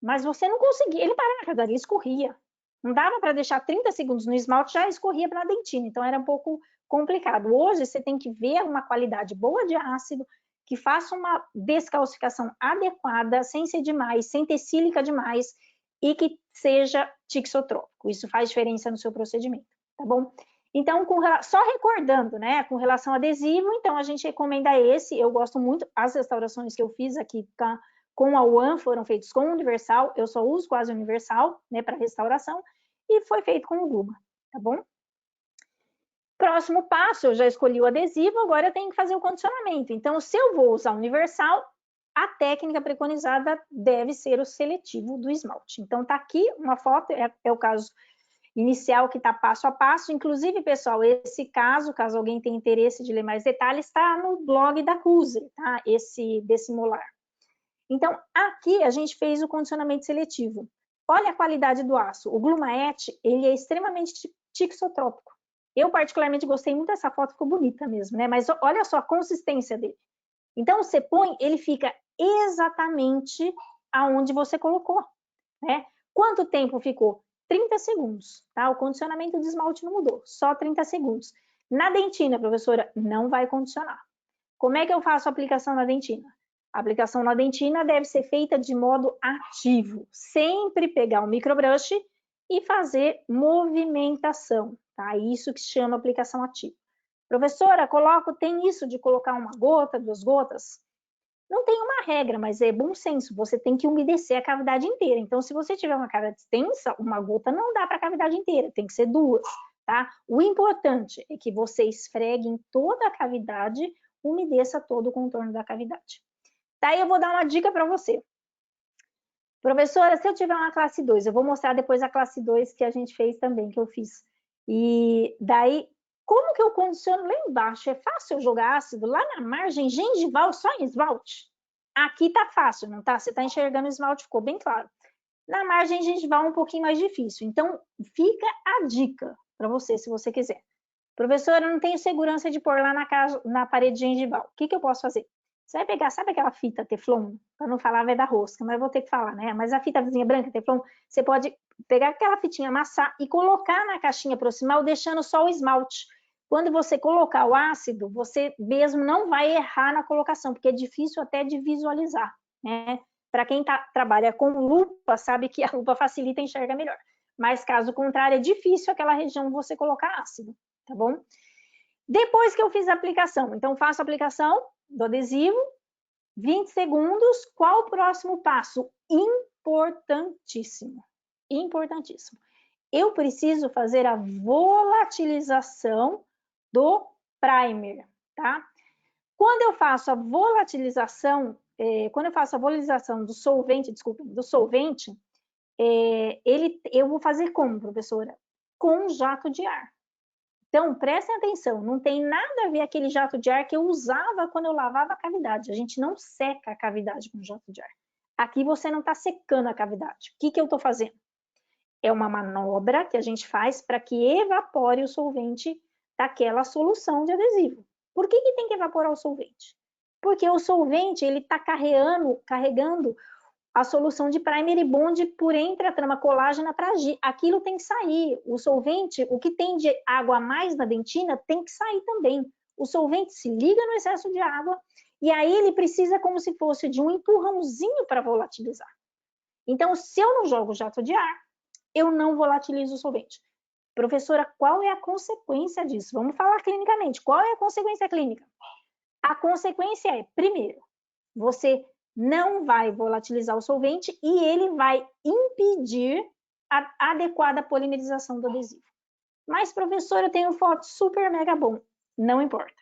mas você não conseguia, ele parava, ele escorria. Não dava para deixar 30 segundos no esmalte, já escorria para a dentina, então era um pouco complicado. Hoje você tem que ver uma qualidade boa de ácido, que faça uma descalcificação adequada, sem ser demais, sem ter sílica demais, e que seja tixotrópico. Isso faz diferença no seu procedimento, tá bom? Então, só recordando, né, com relação ao adesivo, então a gente recomenda esse, eu gosto muito, as restaurações que eu fiz aqui com a UAN foram feitos com o universal, eu só uso quase universal, né, para restauração, e foi feito com o Gluma, tá bom? Próximo passo, eu já escolhi o adesivo, agora eu tenho que fazer o condicionamento. Então, se eu vou usar universal, a técnica preconizada deve ser o seletivo do esmalte. Então, tá aqui uma foto, é o caso inicial que está passo a passo. Inclusive, pessoal, esse caso, caso alguém tenha interesse de ler mais detalhes, está no blog da Cuse, tá? Desse molar. Então, aqui a gente fez o condicionamento seletivo. Olha a qualidade do aço. O Glumaete, ele é extremamente tixotrópico. Eu, particularmente, gostei muito dessa foto, ficou bonita mesmo, né? Mas olha só a consistência dele. Então, você põe, ele fica exatamente aonde você colocou, né? Quanto tempo ficou? 30 segundos, tá? O condicionamento de esmalte não mudou, só 30 segundos. Na dentina, professora, não vai condicionar. Como é que eu faço a aplicação na dentina? A aplicação na dentina deve ser feita de modo ativo. Sempre pegar o microbrush e fazer movimentação, tá? Isso que se chama aplicação ativa. Professora, tem isso de colocar uma gota, 2 gotas? Não tem uma regra, mas é bom senso. Você tem que umedecer a cavidade inteira. Então, se você tiver uma cavidade extensa, uma gota não dá para a cavidade inteira, tem que ser 2, tá? O importante é que você esfregue em toda a cavidade, umedeça todo o contorno da cavidade. Daí eu vou dar uma dica para você. Professora, se eu tiver uma classe 2, eu vou mostrar depois a classe 2 que a gente fez também, que eu fiz. E daí, como que eu condiciono lá embaixo? É fácil eu jogar ácido lá na margem gengival só em esmalte? Aqui tá fácil, não tá? Você tá enxergando o esmalte, ficou bem claro. Na margem gengival é um pouquinho mais difícil. Então, fica a dica para você, se você quiser. Professora, eu não tenho segurança de pôr lá na parede gengival. O que eu posso fazer? Você vai pegar, sabe aquela fita Teflon? Para não falar vai dar rosca, mas vou ter que falar, né? Mas a fita vizinha branca Teflon, você pode pegar aquela fitinha, amassar e colocar na caixinha proximal, deixando só o esmalte. Quando você colocar o ácido, você mesmo não vai errar na colocação, porque é difícil até de visualizar, né? Para quem trabalha com lupa, sabe que a lupa facilita e enxerga melhor. Mas caso contrário, é difícil aquela região você colocar ácido, tá bom? Depois que eu fiz a aplicação, então faço a aplicação do adesivo, 20 segundos, qual o próximo passo? Importantíssimo, importantíssimo. Eu preciso fazer a volatilização do primer, tá? Quando eu faço a volatilização, do solvente, eu vou fazer como, professora? Com jato de ar. Então, prestem atenção, não tem nada a ver aquele jato de ar que eu usava quando eu lavava a cavidade. A gente não seca a cavidade com jato de ar. Aqui você não está secando a cavidade. O que eu estou fazendo? É uma manobra que a gente faz para que evapore o solvente daquela solução de adesivo. Por que tem que evaporar o solvente? Porque o solvente ele está carregando a solução de primer e bond por entre a trama colágena para agir. Aquilo tem que sair. O solvente, o que tem de água a mais na dentina, tem que sair também. O solvente se liga no excesso de água e aí ele precisa como se fosse de um empurrãozinho para volatilizar. Então, se eu não jogo jato de ar, eu não volatilizo o solvente. Professora, qual é a consequência disso? Vamos falar clinicamente. Qual é a consequência clínica? A consequência é, primeiro, você não vai volatilizar o solvente e ele vai impedir a adequada polimerização do adesivo. Mas, professora, eu tenho foto super mega bom. Não importa.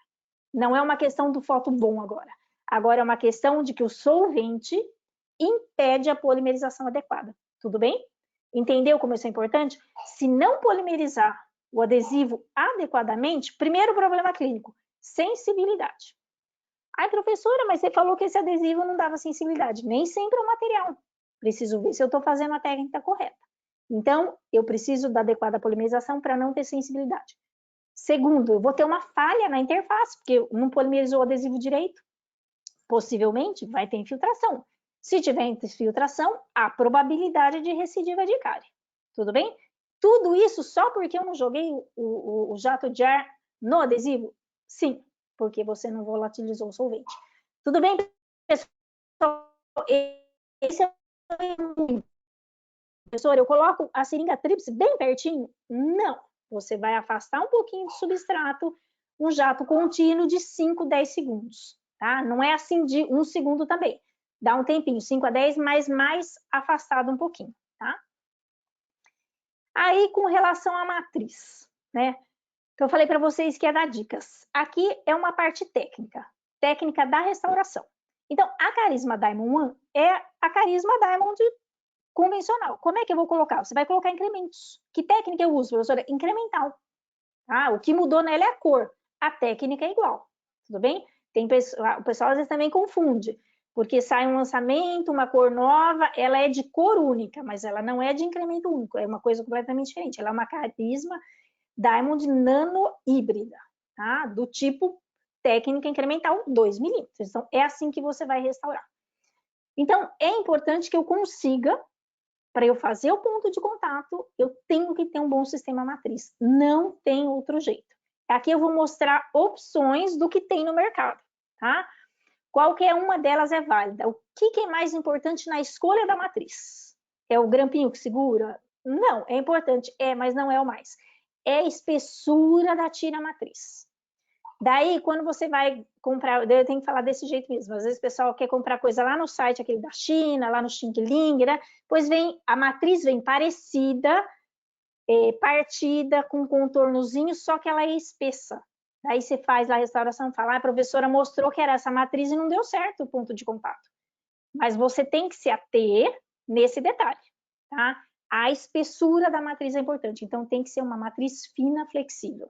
Não é uma questão do foto bom agora. Agora é uma questão de que o solvente impede a polimerização adequada. Tudo bem? Entendeu como isso é importante? Se não polimerizar o adesivo adequadamente, primeiro problema clínico, sensibilidade. Ai, professora, mas você falou que esse adesivo não dava sensibilidade. Nem sempre é o material. Preciso ver se eu estou fazendo a técnica correta. Então, eu preciso da adequada polimerização para não ter sensibilidade. Segundo, eu vou ter uma falha na interface, porque não polimerizou o adesivo direito. Possivelmente vai ter infiltração. Se tiver infiltração, há probabilidade de recidiva de cárie. Tudo bem? Tudo isso só porque eu não joguei o jato de ar no adesivo? Sim, porque você não volatilizou o solvente. Tudo bem, pessoal? Esse é o... Professor, eu coloco a seringa tríplice bem pertinho? Não. Você vai afastar um pouquinho do substrato, um jato contínuo de 5, 10 segundos. Tá? Não é assim de 1 segundo também. Dá um tempinho, 5 a 10, mas mais afastado um pouquinho. Tá? Aí, com relação à matriz, né? Que eu falei para vocês que ia dar dicas. Aqui é uma parte técnica da restauração. Então, a Carisma Diamond One é a Carisma Diamond convencional. Como é que eu vou colocar? Você vai colocar incrementos. Que técnica eu uso, professora? Incremental. Ah, o que mudou nela é a cor. A técnica é igual. Tudo bem? O pessoal às vezes também confunde. Porque sai um lançamento, uma cor nova, ela é de cor única, mas ela não é de incremento único. É uma coisa completamente diferente. Ela é uma Carisma Diamond Nano híbrida, tá? Do tipo técnica incremental 2 milímetros. Então, é assim que você vai restaurar. Então, é importante que eu consiga, para eu fazer o ponto de contato, eu tenho que ter um bom sistema matriz. Não tem outro jeito. Aqui eu vou mostrar opções do que tem no mercado, tá? Qualquer uma delas é válida. O que é mais importante na escolha da matriz? É o grampinho que segura? Não, é importante, mas não é o mais. É a espessura da tira matriz. Daí, quando você vai comprar, eu tenho que falar desse jeito mesmo, às vezes o pessoal quer comprar coisa lá no site, aquele da China, lá no Xing-Ling, né? Pois a matriz vem parecida, partida, com contornozinho, só que ela é espessa. Daí você faz lá a restauração e fala, a professora mostrou que era essa matriz e não deu certo o ponto de contato. Mas você tem que se ater nesse detalhe, tá? A espessura da matriz é importante, então tem que ser uma matriz fina, flexível.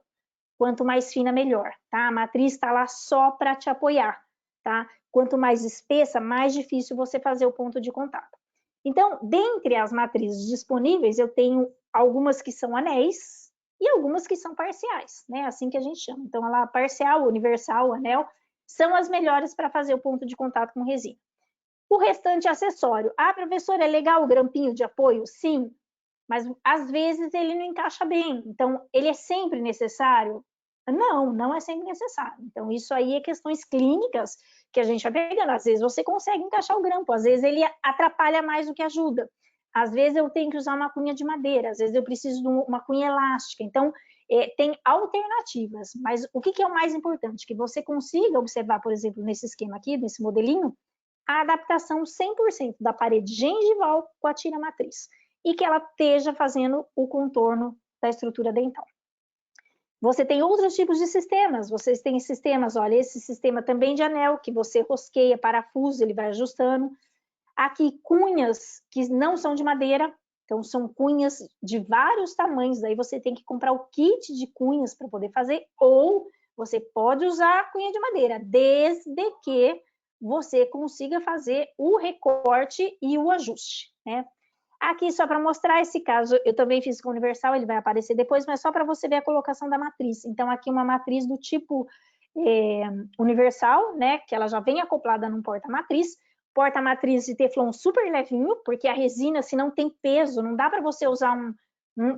Quanto mais fina, melhor, tá? A matriz está lá só para te apoiar, tá? Quanto mais espessa, mais difícil você fazer o ponto de contato. Então, dentre as matrizes disponíveis, eu tenho algumas que são anéis e algumas que são parciais, né? Assim que a gente chama. Então, ela parcial, universal, anel, são as melhores para fazer o ponto de contato com resina. O restante acessório. Ah, professora, é legal o grampinho de apoio? Sim, mas às vezes ele não encaixa bem. Então, ele é sempre necessário? Não, não é sempre necessário. Então, isso aí é questões clínicas que a gente vai pegando. Às vezes você consegue encaixar o grampo, às vezes ele atrapalha mais do que ajuda. Às vezes eu tenho que usar uma cunha de madeira, às vezes eu preciso de uma cunha elástica. Então, tem alternativas. Mas o que é o mais importante? Que você consiga observar, por exemplo, nesse esquema aqui, nesse modelinho, a adaptação 100% da parede gengival com a tira matriz e que ela esteja fazendo o contorno da estrutura dental. Você tem outros tipos de sistemas, vocês têm sistemas, olha, esse sistema também de anel, que você rosqueia parafuso, ele vai ajustando. Aqui, cunhas que não são de madeira, então são cunhas de vários tamanhos, daí você tem que comprar o kit de cunhas para poder fazer, ou você pode usar a cunha de madeira, desde que você consiga fazer o recorte e o ajuste, né? Aqui, só para mostrar esse caso, eu também fiz com o universal, ele vai aparecer depois, mas só para você ver a colocação da matriz. Então, aqui uma matriz do tipo universal, né, que ela já vem acoplada num porta-matriz, porta-matriz de teflon super levinho, porque a resina, se não tem peso, não dá para você usar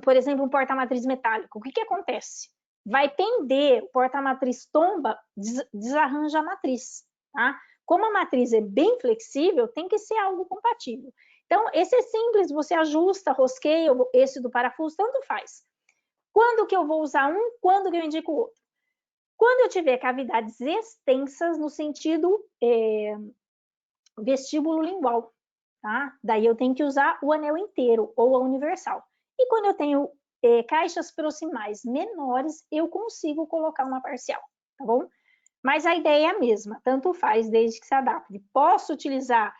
por exemplo, um porta-matriz metálico. O que acontece? Vai pender, o porta-matriz tomba, desarranja a matriz, tá? Como a matriz é bem flexível, tem que ser algo compatível. Então, esse é simples, você ajusta, rosqueia, esse do parafuso, tanto faz. Quando que eu vou usar um, quando que eu indico o outro? Quando eu tiver cavidades extensas no sentido vestíbulo lingual, tá? Daí eu tenho que usar o anel inteiro ou a universal. E quando eu tenho caixas proximais menores, eu consigo colocar uma parcial, tá bom? Mas a ideia é a mesma, tanto faz desde que se adapte. Posso utilizar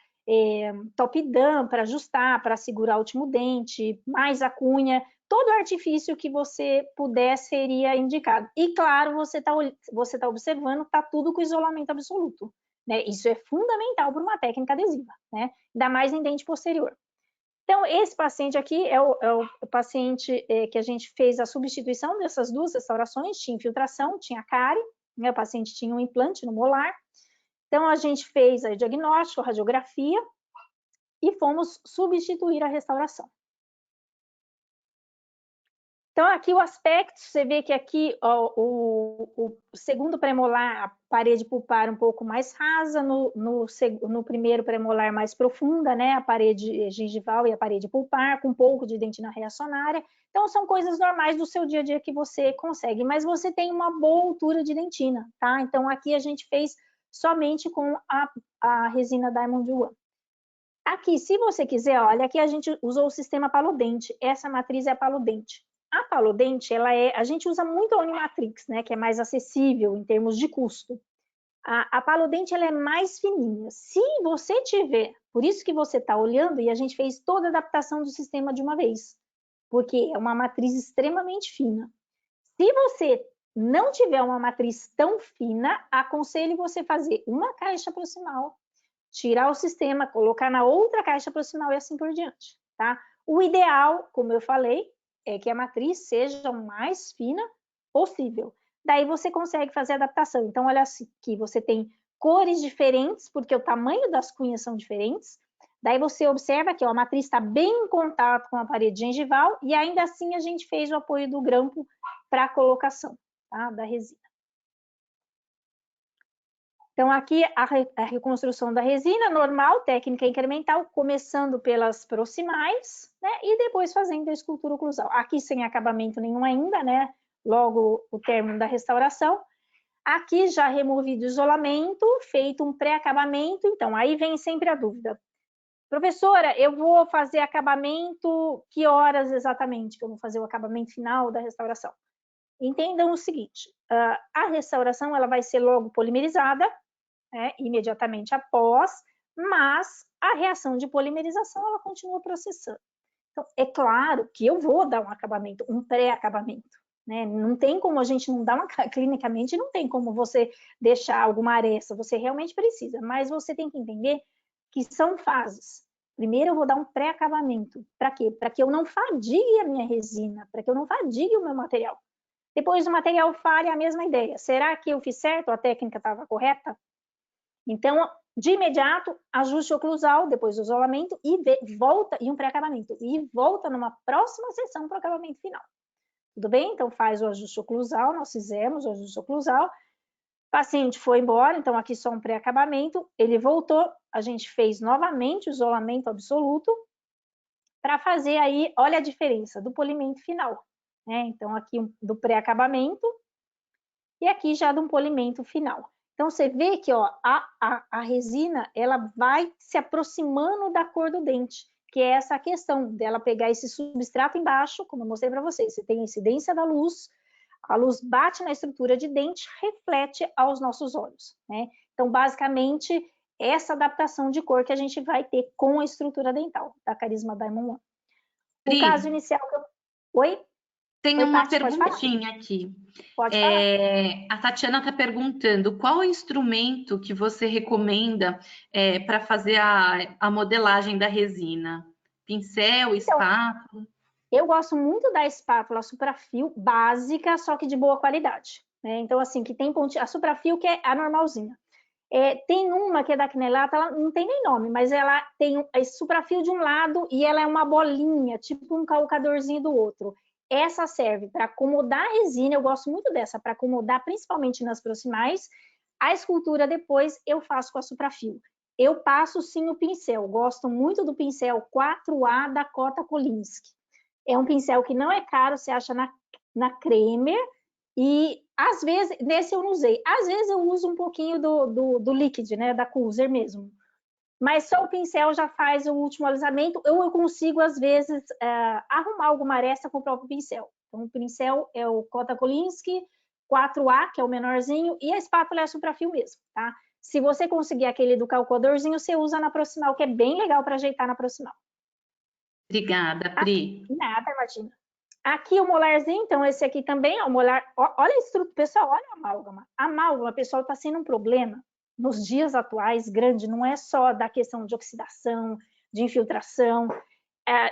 top-down para ajustar, para segurar o último dente, mais a cunha, todo artifício que você puder seria indicado. E claro, você tá observando, está tudo com isolamento absoluto, né? Isso é fundamental para uma técnica adesiva, né? Ainda mais em dente posterior. Então, esse paciente aqui é o paciente que a gente fez a substituição dessas duas restaurações, tinha infiltração, tinha cárie, né? O paciente tinha um implante no molar. Então, a gente fez o diagnóstico, a radiografia e fomos substituir a restauração. Então, aqui o aspecto, você vê que aqui ó, o segundo premolar, a parede pulpar um pouco mais rasa, no primeiro premolar mais profunda, né? A parede gengival e a parede pulpar, com um pouco de dentina reacionária. Então, são coisas normais do seu dia a dia que você consegue, mas você tem uma boa altura de dentina, tá? Então, aqui a gente fez somente com a resina Diamond One. Aqui, se você quiser, olha, aqui a gente usou o sistema paludente. Essa matriz é a paludente. A paludente, a gente usa muito a Unimatrix, né, que é mais acessível em termos de custo. A paludente, ela é mais fininha. Se você tiver, por isso que você está olhando, e a gente fez toda a adaptação do sistema de uma vez, porque é uma matriz extremamente fina. Se você não tiver uma matriz tão fina, aconselho você fazer uma caixa proximal, tirar o sistema, colocar na outra caixa proximal e assim por diante, tá? O ideal, como eu falei, é que a matriz seja o mais fina possível. Daí você consegue fazer a adaptação. Então, olha aqui, você tem cores diferentes, porque o tamanho das cunhas são diferentes. Daí você observa que ó, a matriz está bem em contato com a parede gengival e ainda assim a gente fez o apoio do grampo para a colocação, tá, da resina. Então, aqui a reconstrução da resina normal, técnica incremental, começando pelas proximais, né? E depois fazendo a escultura oclusal. Aqui sem acabamento nenhum ainda, né? Logo o término da restauração. Aqui já removido o isolamento, feito um pré-acabamento. Então, aí vem sempre a dúvida. Professora, eu vou fazer acabamento, que horas exatamente que eu vou fazer o acabamento final da restauração? Entendam o seguinte, a restauração ela vai ser logo polimerizada, né, imediatamente após, mas a reação de polimerização ela continua processando. Então, é claro que eu vou dar um acabamento, um pré-acabamento, né? Não tem como a gente não dar uma clinicamente, não tem como você deixar alguma aresta, você realmente precisa, mas você tem que entender que são fases. Primeiro eu vou dar um pré-acabamento, para quê? Para que eu não fadigue a minha resina, para que eu não fadigue o meu material. Depois o material falha, a mesma ideia. Será que eu fiz certo? A técnica estava correta? Então, de imediato, ajuste oclusal, depois o isolamento e volta, e um pré-acabamento. E volta numa próxima sessão para o acabamento final. Tudo bem? Então, faz o ajuste oclusal, nós fizemos o ajuste oclusal. O paciente foi embora, então aqui só um pré-acabamento. Ele voltou, a gente fez novamente o isolamento absoluto para fazer aí, olha a diferença do polimento final. Né? Então, aqui do pré-acabamento e aqui já de um polimento final. Então, você vê que ó, a resina ela vai se aproximando da cor do dente, que é essa questão dela pegar esse substrato embaixo, como eu mostrei para vocês. Você tem a incidência da luz, a luz bate na estrutura de dente, reflete aos nossos olhos. Né? Então, basicamente, essa adaptação de cor que a gente vai ter com a estrutura dental da Carisma Diamond One. O caso inicial que eu... Oi? Tem Oi, uma Paty, pode falar? perguntinha aqui. Pode falar. A Tatiana está perguntando qual o instrumento que você recomenda para fazer a modelagem da resina? Pincel, Então, espátula? eu gosto muito da espátula Suprafio básica, só que de boa qualidade. Né? Então, assim, que tem pontinha. A Suprafio que é a normalzinha. Tem uma que é da Quinelata, ela não tem nem nome, mas ela tem esse Suprafio de um lado e ela é uma bolinha, tipo um calcadorzinho do outro. Essa serve para acomodar a resina, eu gosto muito dessa, para acomodar principalmente nas proximais. A escultura depois eu faço com a Suprafio. Eu passo sim o pincel, gosto muito do pincel 4A da Cota Kolinsky. É um pincel que não é caro, você acha na Kremer, e às vezes, nesse eu não usei, às vezes eu uso um pouquinho do Liquid, né, da Cooser mesmo. Mas só o pincel já faz o último alisamento, ou eu consigo, às vezes, arrumar alguma aresta com o próprio pincel. Então, o pincel é o Cota Kolinsky 4A, que é o menorzinho, e a espátula é a Suprafio mesmo, tá? Se você conseguir aquele do calcadorzinho, você usa na proximal, que é bem legal para ajeitar na proximal. Obrigada, Pri. Nada, Martina. Aqui o molarzinho, então esse aqui também é o molar. Olha a estrutura, pessoal, olha a amálgama. A amálgama, pessoal, está sendo um problema nos dias atuais grande, não é só da questão de oxidação, de infiltração,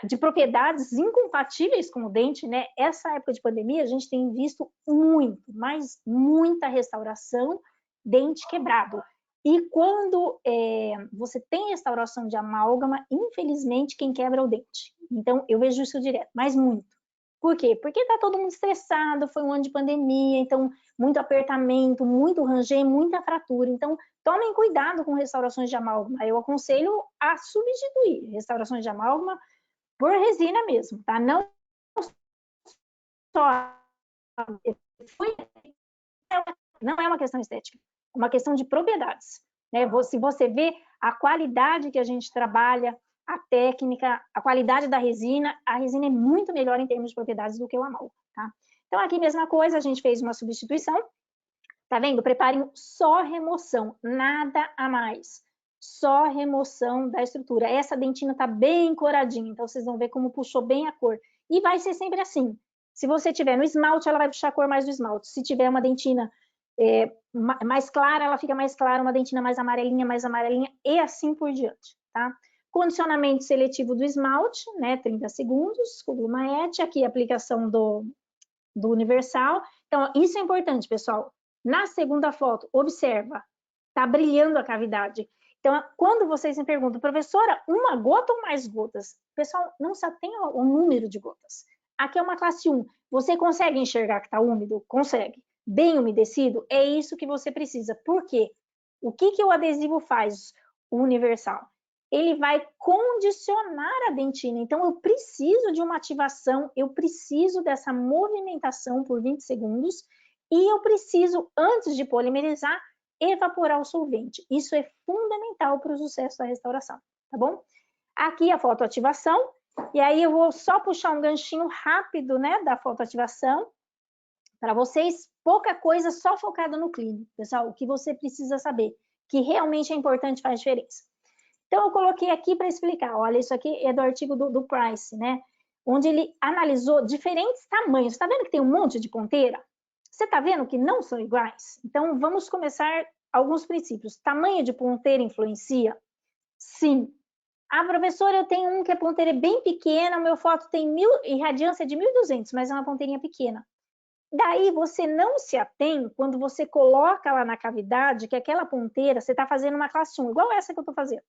de propriedades incompatíveis com o dente, né? Essa época de pandemia a gente tem visto muito, mas muita restauração, dente quebrado. E quando você tem restauração de amálgama, infelizmente quem quebra é o dente. Então eu vejo isso direto, mas muito. Por quê? Porque está todo mundo estressado, foi um ano de pandemia, então muito apertamento, muito ranger, muita fratura. Então, tomem cuidado com restaurações de amálgama. Eu aconselho a substituir restaurações de amálgama por resina mesmo, tá? Não só... Não é uma questão estética, é uma questão de propriedades. Né? Se você vê a qualidade que a gente trabalha, a técnica, a qualidade da resina, a resina é muito melhor em termos de propriedades do que o amálgama, tá? Então, aqui mesma coisa, a gente fez uma substituição, tá vendo? Preparem só remoção, nada a mais. Só remoção da estrutura. Essa dentina tá bem coradinha, então vocês vão ver como puxou bem a cor. E vai ser sempre assim. Se você tiver no esmalte, ela vai puxar a cor mais do esmalte. Se tiver uma dentina mais clara, ela fica mais clara, uma dentina mais amarelinha, e assim por diante, tá? Condicionamento seletivo do esmalte, né, 30 segundos, com Glumaete, aqui a aplicação do universal. Então, isso é importante, pessoal. Na segunda foto, observa, tá brilhando a cavidade. Então, quando vocês me perguntam, professora, uma gota ou mais gotas? Pessoal, não só tem o número de gotas. Aqui é uma classe 1. Você consegue enxergar que está úmido? Consegue. Bem umedecido? É isso que você precisa. Por quê? O que o adesivo faz, o universal? Ele vai condicionar a dentina. Então, eu preciso de uma ativação, eu preciso dessa movimentação por 20 segundos e eu preciso, antes de polimerizar, evaporar o solvente. Isso é fundamental para o sucesso da restauração, tá bom? Aqui a fotoativação, e aí eu vou só puxar um ganchinho rápido, né, da fotoativação, para vocês, pouca coisa, só focada no clínico, pessoal, o que você precisa saber, que realmente é importante, faz diferença. Então, eu coloquei aqui para explicar, olha, isso aqui é do artigo do Price, né, onde ele analisou diferentes tamanhos. Está vendo que tem um monte de ponteira? Você está vendo que não são iguais? Então, vamos começar alguns princípios. Tamanho de ponteira influencia? Sim. Ah, professora, eu tenho um que a ponteira é bem pequena, o meu foto tem 1000 e radiância de 1200, mas é uma ponteirinha pequena. Daí você não se atém quando você coloca lá na cavidade que aquela ponteira, você está fazendo uma classe 1, igual essa que eu estou fazendo.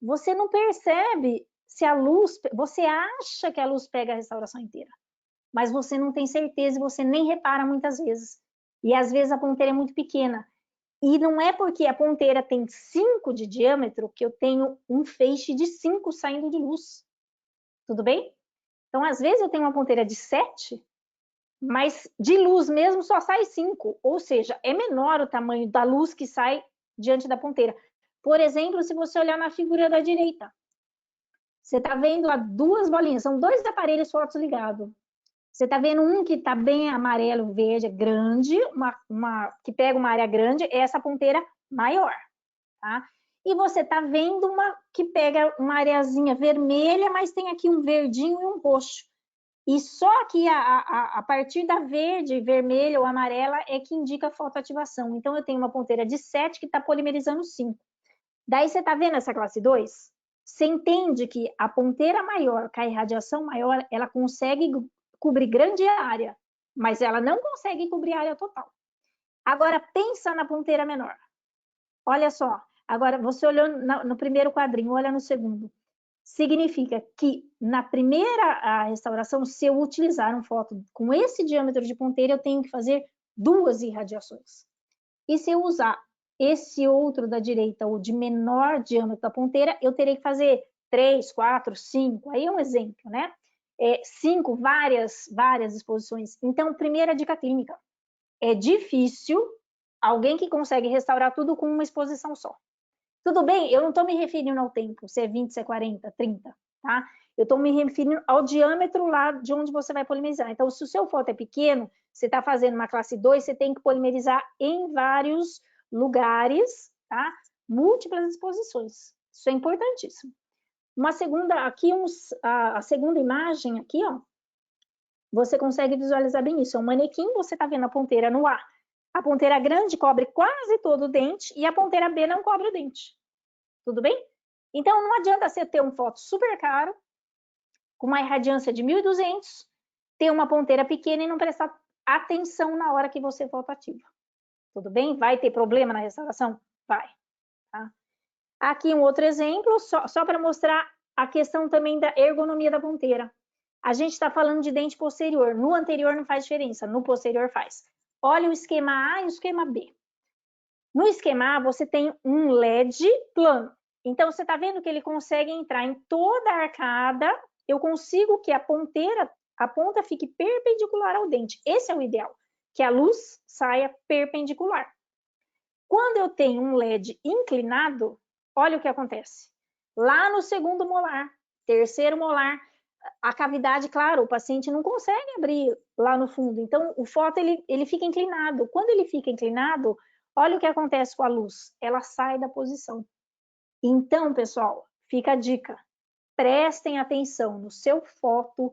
Você não percebe se a luz, você acha que a luz pega a restauração inteira, mas você não tem certeza e você nem repara muitas vezes. E às vezes a ponteira é muito pequena. E não é porque a ponteira tem 5 de diâmetro que eu tenho um feixe de 5 saindo de luz. Tudo bem? Então, às vezes eu tenho uma ponteira de 7, mas de luz mesmo só sai 5. Ou seja, é menor o tamanho da luz que sai diante da ponteira. Por exemplo, se você olhar na figura da direita, você está vendo lá 2 bolinhas, são 2 aparelhos fotos ligados. Você está vendo um que está bem amarelo, verde, grande, que pega uma área grande, é essa ponteira maior, tá? E você está vendo uma que pega uma areazinha vermelha, mas tem aqui um verdinho e um roxo. E só que a partir da verde, vermelha ou amarela é que indica a fotoativação. Então, eu tenho uma ponteira de 7 que está polimerizando 5. Daí, você está vendo essa classe 2? Você entende que a ponteira maior, com a irradiação maior, ela consegue cobrir grande área, mas ela não consegue cobrir a área total. Agora, pensa na ponteira menor. Olha só, agora você olhou no primeiro quadrinho, olha no segundo. Significa que na primeira restauração, se eu utilizar um foto com esse diâmetro de ponteira, eu tenho que fazer 2 irradiações. E se eu usar esse outro da direita, o de menor diâmetro da ponteira, eu terei que fazer 3, 4, 5. Aí é um exemplo, né? 5, várias exposições. Então, primeira dica clínica. É difícil alguém que consegue restaurar tudo com uma exposição só. Tudo bem, eu não estou me referindo ao tempo, se é 20, se é 40, 30, tá? Eu estou me referindo ao diâmetro lá de onde você vai polimerizar. Então, se o seu foto é pequeno, você está fazendo uma classe 2, você tem que polimerizar em vários lugares, tá? Múltiplas exposições. Isso é importantíssimo. Uma segunda, aqui a segunda imagem aqui, ó, você consegue visualizar bem isso. É um manequim, você está vendo a ponteira no A. A ponteira grande cobre quase todo o dente e a ponteira B não cobre o dente. Tudo bem? Então, não adianta você ter um foto super caro, com uma irradiância de 1200, ter uma ponteira pequena e não prestar atenção na hora que você fotoativa. Tudo bem? Vai ter problema na restauração? Vai. Tá? Aqui um outro exemplo, só para mostrar a questão também da ergonomia da ponteira. A gente está falando de dente posterior. No anterior não faz diferença, no posterior faz. Olha o esquema A e o esquema B. No esquema A, você tem um LED plano. Então, você está vendo que ele consegue entrar em toda a arcada. Eu consigo que a ponta fique perpendicular ao dente. Esse é o ideal, que a luz saia perpendicular. Quando eu tenho um LED inclinado, olha o que acontece. Lá no segundo molar, terceiro molar, a cavidade, claro, o paciente não consegue abrir lá no fundo. Então, o foto, ele fica inclinado. Quando ele fica inclinado, olha o que acontece com a luz. Ela sai da posição. Então, pessoal, fica a dica. Prestem atenção no seu foto,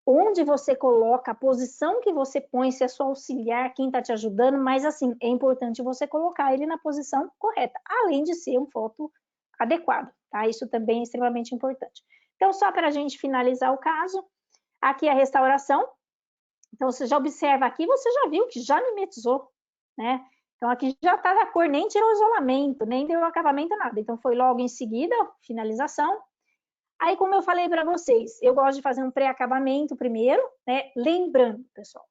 onde você coloca, a posição que você põe, se é seu auxiliar, quem está te ajudando, mas assim, é importante você colocar ele na posição correta, além de ser um foto adequado, tá? Isso também é extremamente importante. Então, só para a gente finalizar o caso, aqui a restauração. Então, você já observa aqui, você já viu que já mimetizou, né? Então, aqui já está da cor, nem tirou o isolamento, nem deu acabamento, nada. Então, foi logo em seguida, finalização. Aí, como eu falei para vocês, eu gosto de fazer um pré-acabamento primeiro, né? Lembrando, pessoal,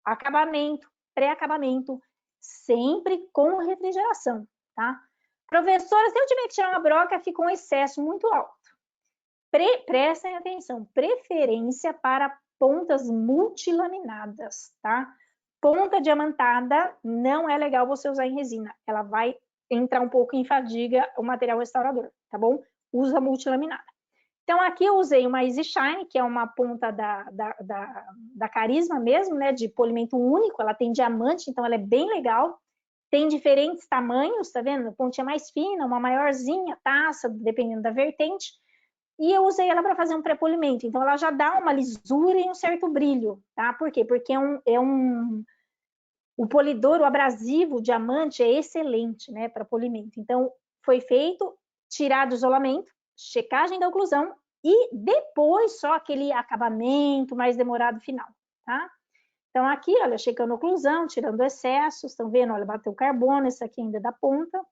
acabamento, pré-acabamento, sempre com refrigeração, tá? Professora, se eu tiver que tirar uma broca, ficou um excesso muito alto. Prestem atenção, preferência para pontas multilaminadas, tá? Ponta diamantada não é legal você usar em resina, ela vai entrar um pouco em fadiga o material restaurador, tá bom? Usa multilaminada. Então, aqui eu usei uma Easy Shine, que é uma ponta da Carisma mesmo, né, de polimento único, ela tem diamante, então ela é bem legal. Tem diferentes tamanhos, tá vendo? A pontinha mais fina, uma maiorzinha, taça, dependendo da vertente. E eu usei ela para fazer um pré-polimento, então ela já dá uma lisura e um certo brilho, tá? Por quê? Porque o polidor, o abrasivo, o diamante é excelente, né, para polimento. Então, foi feito, tirado o isolamento, checagem da oclusão e depois só aquele acabamento mais demorado final, tá? Então, aqui, olha, checando a oclusão, tirando excessos, estão vendo? Olha, bateu carbono, esse aqui ainda é da ponta.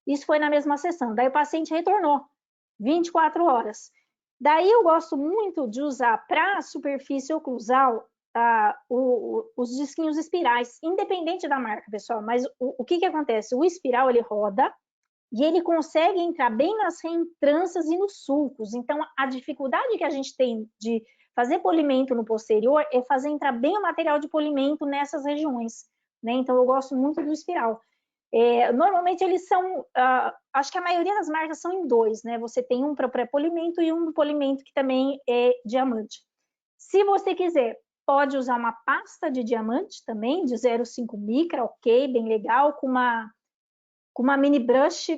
Isso foi na mesma sessão. Daí o paciente retornou, 24 horas. Daí eu gosto muito de usar para a superfície oclusal os disquinhos espirais, independente da marca, pessoal. Mas o que acontece? O espiral, ele roda e ele consegue entrar bem nas reentrâncias e nos sulcos. Então, a dificuldade que a gente tem de fazer polimento no posterior é fazer entrar bem o material de polimento nessas regiões, né? Então, eu gosto muito do espiral. Normalmente eles são, acho que a maioria das marcas são em dois, né? Você tem um para pré-polimento e um polimento que também é diamante. Se você quiser, pode usar uma pasta de diamante também, de 0,5 micra, ok, bem legal, com uma mini brush,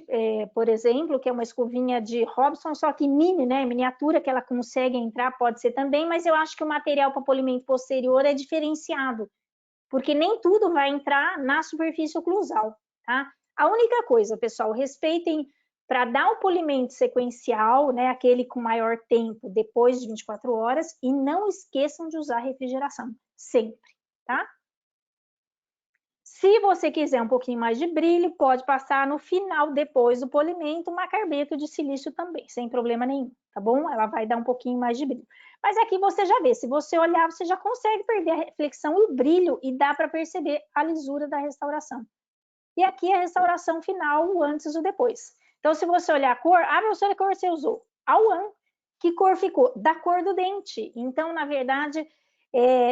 por exemplo, que é uma escovinha de Robson, só que mini, né? Miniatura, que ela consegue entrar, pode ser também, mas eu acho que o material para polimento posterior é diferenciado, porque nem tudo vai entrar na superfície oclusal. Tá? A única coisa, pessoal, respeitem para dar o polimento sequencial, né, aquele com maior tempo depois de 24 horas, e não esqueçam de usar refrigeração, sempre, tá? Se você quiser um pouquinho mais de brilho, pode passar no final, depois do polimento, uma carbeto de silício também, sem problema nenhum, tá bom? Ela vai dar um pouquinho mais de brilho. Mas aqui você já vê, se você olhar, você já consegue perder a reflexão e o brilho, e dá para perceber a lisura da restauração. E aqui a restauração final, o antes e o depois. Então, se você olhar a cor, professora, que cor você usou? A UAN. Que cor ficou? Da cor do dente. Então, na verdade,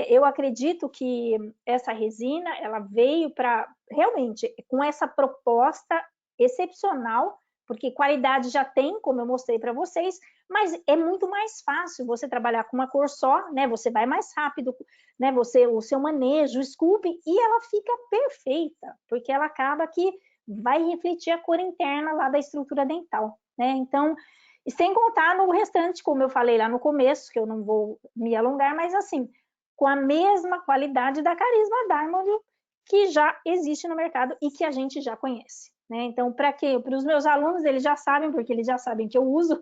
eu acredito que essa resina, ela veio para, realmente, com essa proposta excepcional, porque qualidade já tem, como eu mostrei para vocês, mas é muito mais fácil você trabalhar com uma cor só, né? Você vai mais rápido, né? O seu manejo, o sculpting, e ela fica perfeita, porque ela acaba que vai refletir a cor interna lá da estrutura dental, né? Então, e sem contar no restante, como eu falei lá no começo, que eu não vou me alongar, mas assim, com a mesma qualidade da Carisma Diamond, que já existe no mercado e que a gente já conhece, né? Então, para os meus alunos, eles já sabem, porque eles já sabem que eu uso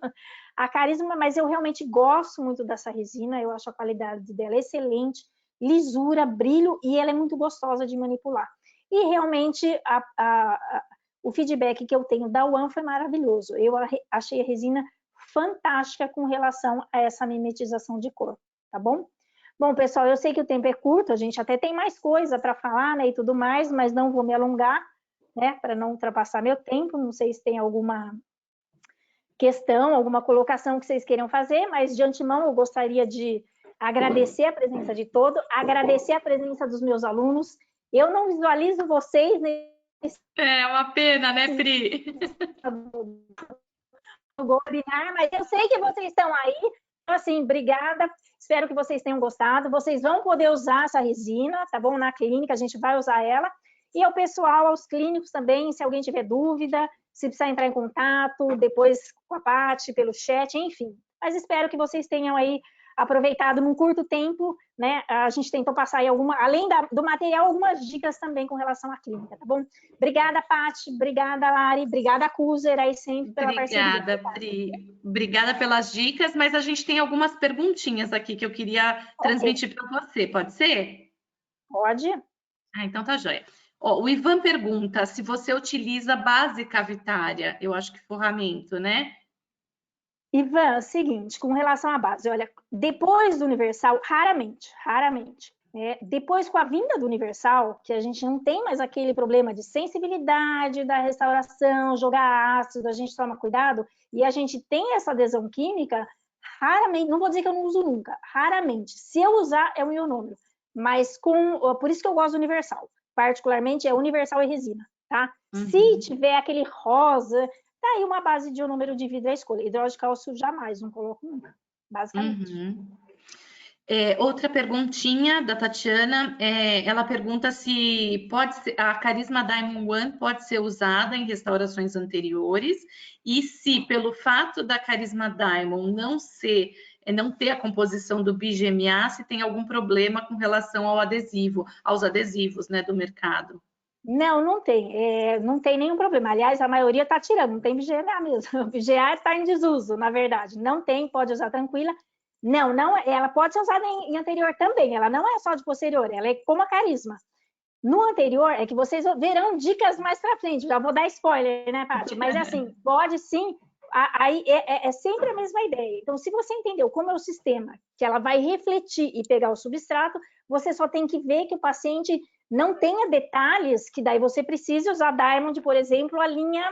a Carisma, mas eu realmente gosto muito dessa resina, eu acho a qualidade dela excelente, lisura, brilho, e ela é muito gostosa de manipular. E realmente o feedback que eu tenho da UAN foi maravilhoso. Eu achei a resina fantástica com relação a essa mimetização de cor, tá bom? Bom, pessoal, eu sei que o tempo é curto, a gente até tem mais coisa para falar, né, e tudo mais, mas não vou me alongar, né, para não ultrapassar meu tempo. Não sei se tem alguma questão, alguma colocação que vocês queiram fazer, mas de antemão eu gostaria de agradecer a presença de todos, agradecer a presença dos meus alunos. Eu não visualizo vocês nesse... É uma pena, né, Pri? webinar, mas eu sei que vocês estão aí. Então, assim, obrigada. Espero que vocês tenham gostado. Vocês vão poder usar essa resina, tá bom? Na clínica, a gente vai usar ela. E ao pessoal, aos clínicos também, se alguém tiver dúvida, se precisar entrar em contato, depois com a Paty, pelo chat, enfim. Mas espero que vocês tenham aí aproveitado num curto tempo, né? A gente tentou passar aí além do material, algumas dicas também com relação à clínica, tá bom? Obrigada, Paty, obrigada, Lari, obrigada, Kuzer, aí sempre pela parceria. Obrigada, Pri. Obrigada pelas dicas, mas a gente tem algumas perguntinhas aqui que eu queria transmitir para você, pode ser? Pode. Então tá joia. O Ivan pergunta se você utiliza base cavitária, eu acho que forramento, né? Ivan, seguinte, com relação à base, olha, depois do universal, raramente, Depois, com a vinda do Universal, que a gente não tem mais aquele problema de sensibilidade da restauração, jogar ácido, a gente toma cuidado, e a gente tem essa adesão química, raramente, não vou dizer que eu não uso nunca, raramente. Se eu usar, é um ionômero. Mas por isso que eu gosto do Universal. Particularmente é Universal e resina, tá? Uhum. Se tiver aquele rosa, tá aí uma base de ionômero de vidro à escolha. Hidrogel de cálcio jamais, não coloco nunca, basicamente. Uhum. Outra perguntinha da Tatiana, ela pergunta se a Carisma Diamond One pode ser usada em restaurações anteriores e se, pelo fato da Carisma Diamond não ter a composição do BGMA, se tem algum problema com relação aos adesivos, né, do mercado. Não, não tem. Não tem nenhum problema. Aliás, a maioria está tirando, não tem BGA mesmo. O BGA está em desuso, na verdade. Não tem, pode usar tranquila. Não, ela pode ser usada em anterior também. Ela não é só de posterior, ela é como a Carisma. No anterior, é que vocês verão dicas mais para frente. Já vou dar spoiler, né, Paty? Mas assim, pode sim. Aí é sempre a mesma ideia. Então, se você entendeu como é o sistema, que ela vai refletir e pegar o substrato, você só tem que ver que o paciente não tenha detalhes que daí você precise usar Diamond, por exemplo, a linha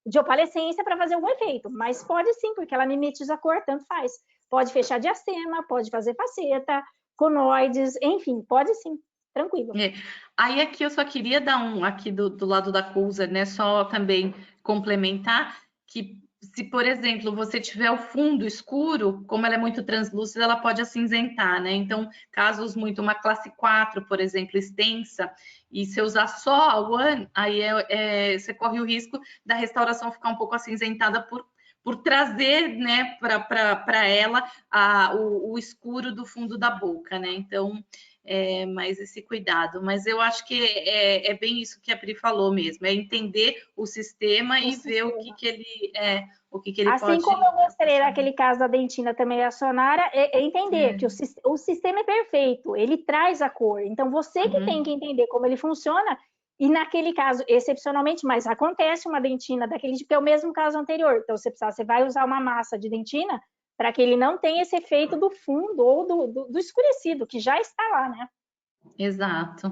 de opalescência para fazer algum efeito. Mas pode sim, porque ela mimetiza a cor, tanto faz. Pode fechar diastema, pode fazer faceta, conoides, enfim, pode sim, tranquilo. Aí aqui eu só queria dar aqui do lado da Coulser, né, só também complementar que se, por exemplo, você tiver o fundo escuro, como ela é muito translúcida, ela pode acinzentar, né? Então, casos muito, uma classe 4, por exemplo, extensa, e se usar só a One, aí você corre o risco da restauração ficar um pouco acinzentada por trazer, né, para ela o escuro do fundo da boca, né? Então, mais esse cuidado. Mas eu acho que é bem isso que a Pri falou mesmo, é entender o sistema e ver o que ele assim pode... como eu mostrei naquele caso da dentina também acionária, entender que o sistema é perfeito, ele traz a cor. Então, você que tem que entender como ele funciona, e naquele caso, excepcionalmente, mas acontece uma dentina daquele tipo, que é o mesmo caso anterior. Então, você vai usar uma massa de dentina para que ele não tenha esse efeito do fundo ou do escurecido, que já está lá, né? Exato.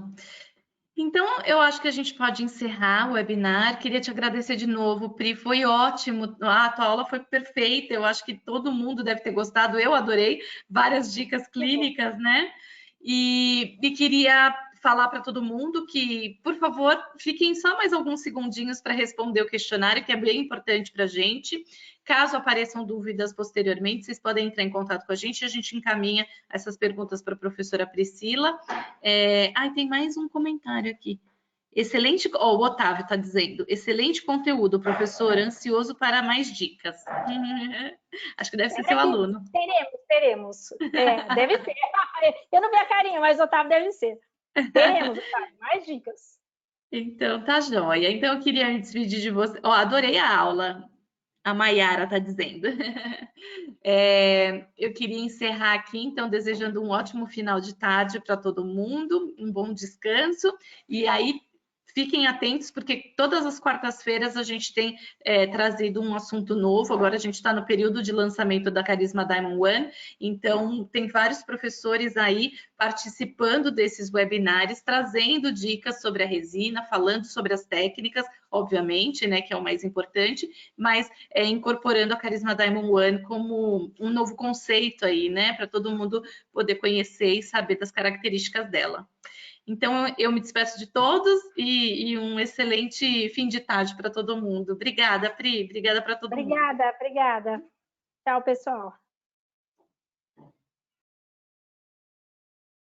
Então, eu acho que a gente pode encerrar o webinar. Queria te agradecer de novo, Pri, foi ótimo. A tua aula foi perfeita. Eu acho que todo mundo deve ter gostado. Eu adorei várias dicas clínicas, né? E queria falar para todo mundo que, por favor, fiquem só mais alguns segundinhos para responder o questionário, que é bem importante para a gente. Caso apareçam dúvidas posteriormente, vocês podem entrar em contato com a gente encaminha essas perguntas para a professora Priscila. Tem mais um comentário aqui. Excelente, o Otávio está dizendo, excelente conteúdo, professor, ansioso para mais dicas. Acho que deve ser seu aluno. Teremos. Deve ser. Eu não vi a carinha, mas o Otávio deve ser. Teremos, Otávio, mais dicas. Então, tá joia. Então, eu queria me despedir de você. Adorei a aula. A Maiara está dizendo. Eu queria encerrar aqui, então, desejando um ótimo final de tarde para todo mundo, um bom descanso. E aí, fiquem atentos, porque todas as quartas-feiras a gente tem trazido um assunto novo. Agora a gente está no período de lançamento da Carisma Diamond One, então tem vários professores aí participando desses webinários, trazendo dicas sobre a resina, falando sobre as técnicas, obviamente, né, que é o mais importante, mas incorporando a Carisma Diamond One como um novo conceito aí, né, para todo mundo poder conhecer e saber das características dela. Então, eu me despeço de todos e um excelente fim de tarde para todo mundo. Obrigada, Pri. Obrigada para todo mundo. Obrigada. Tchau, pessoal.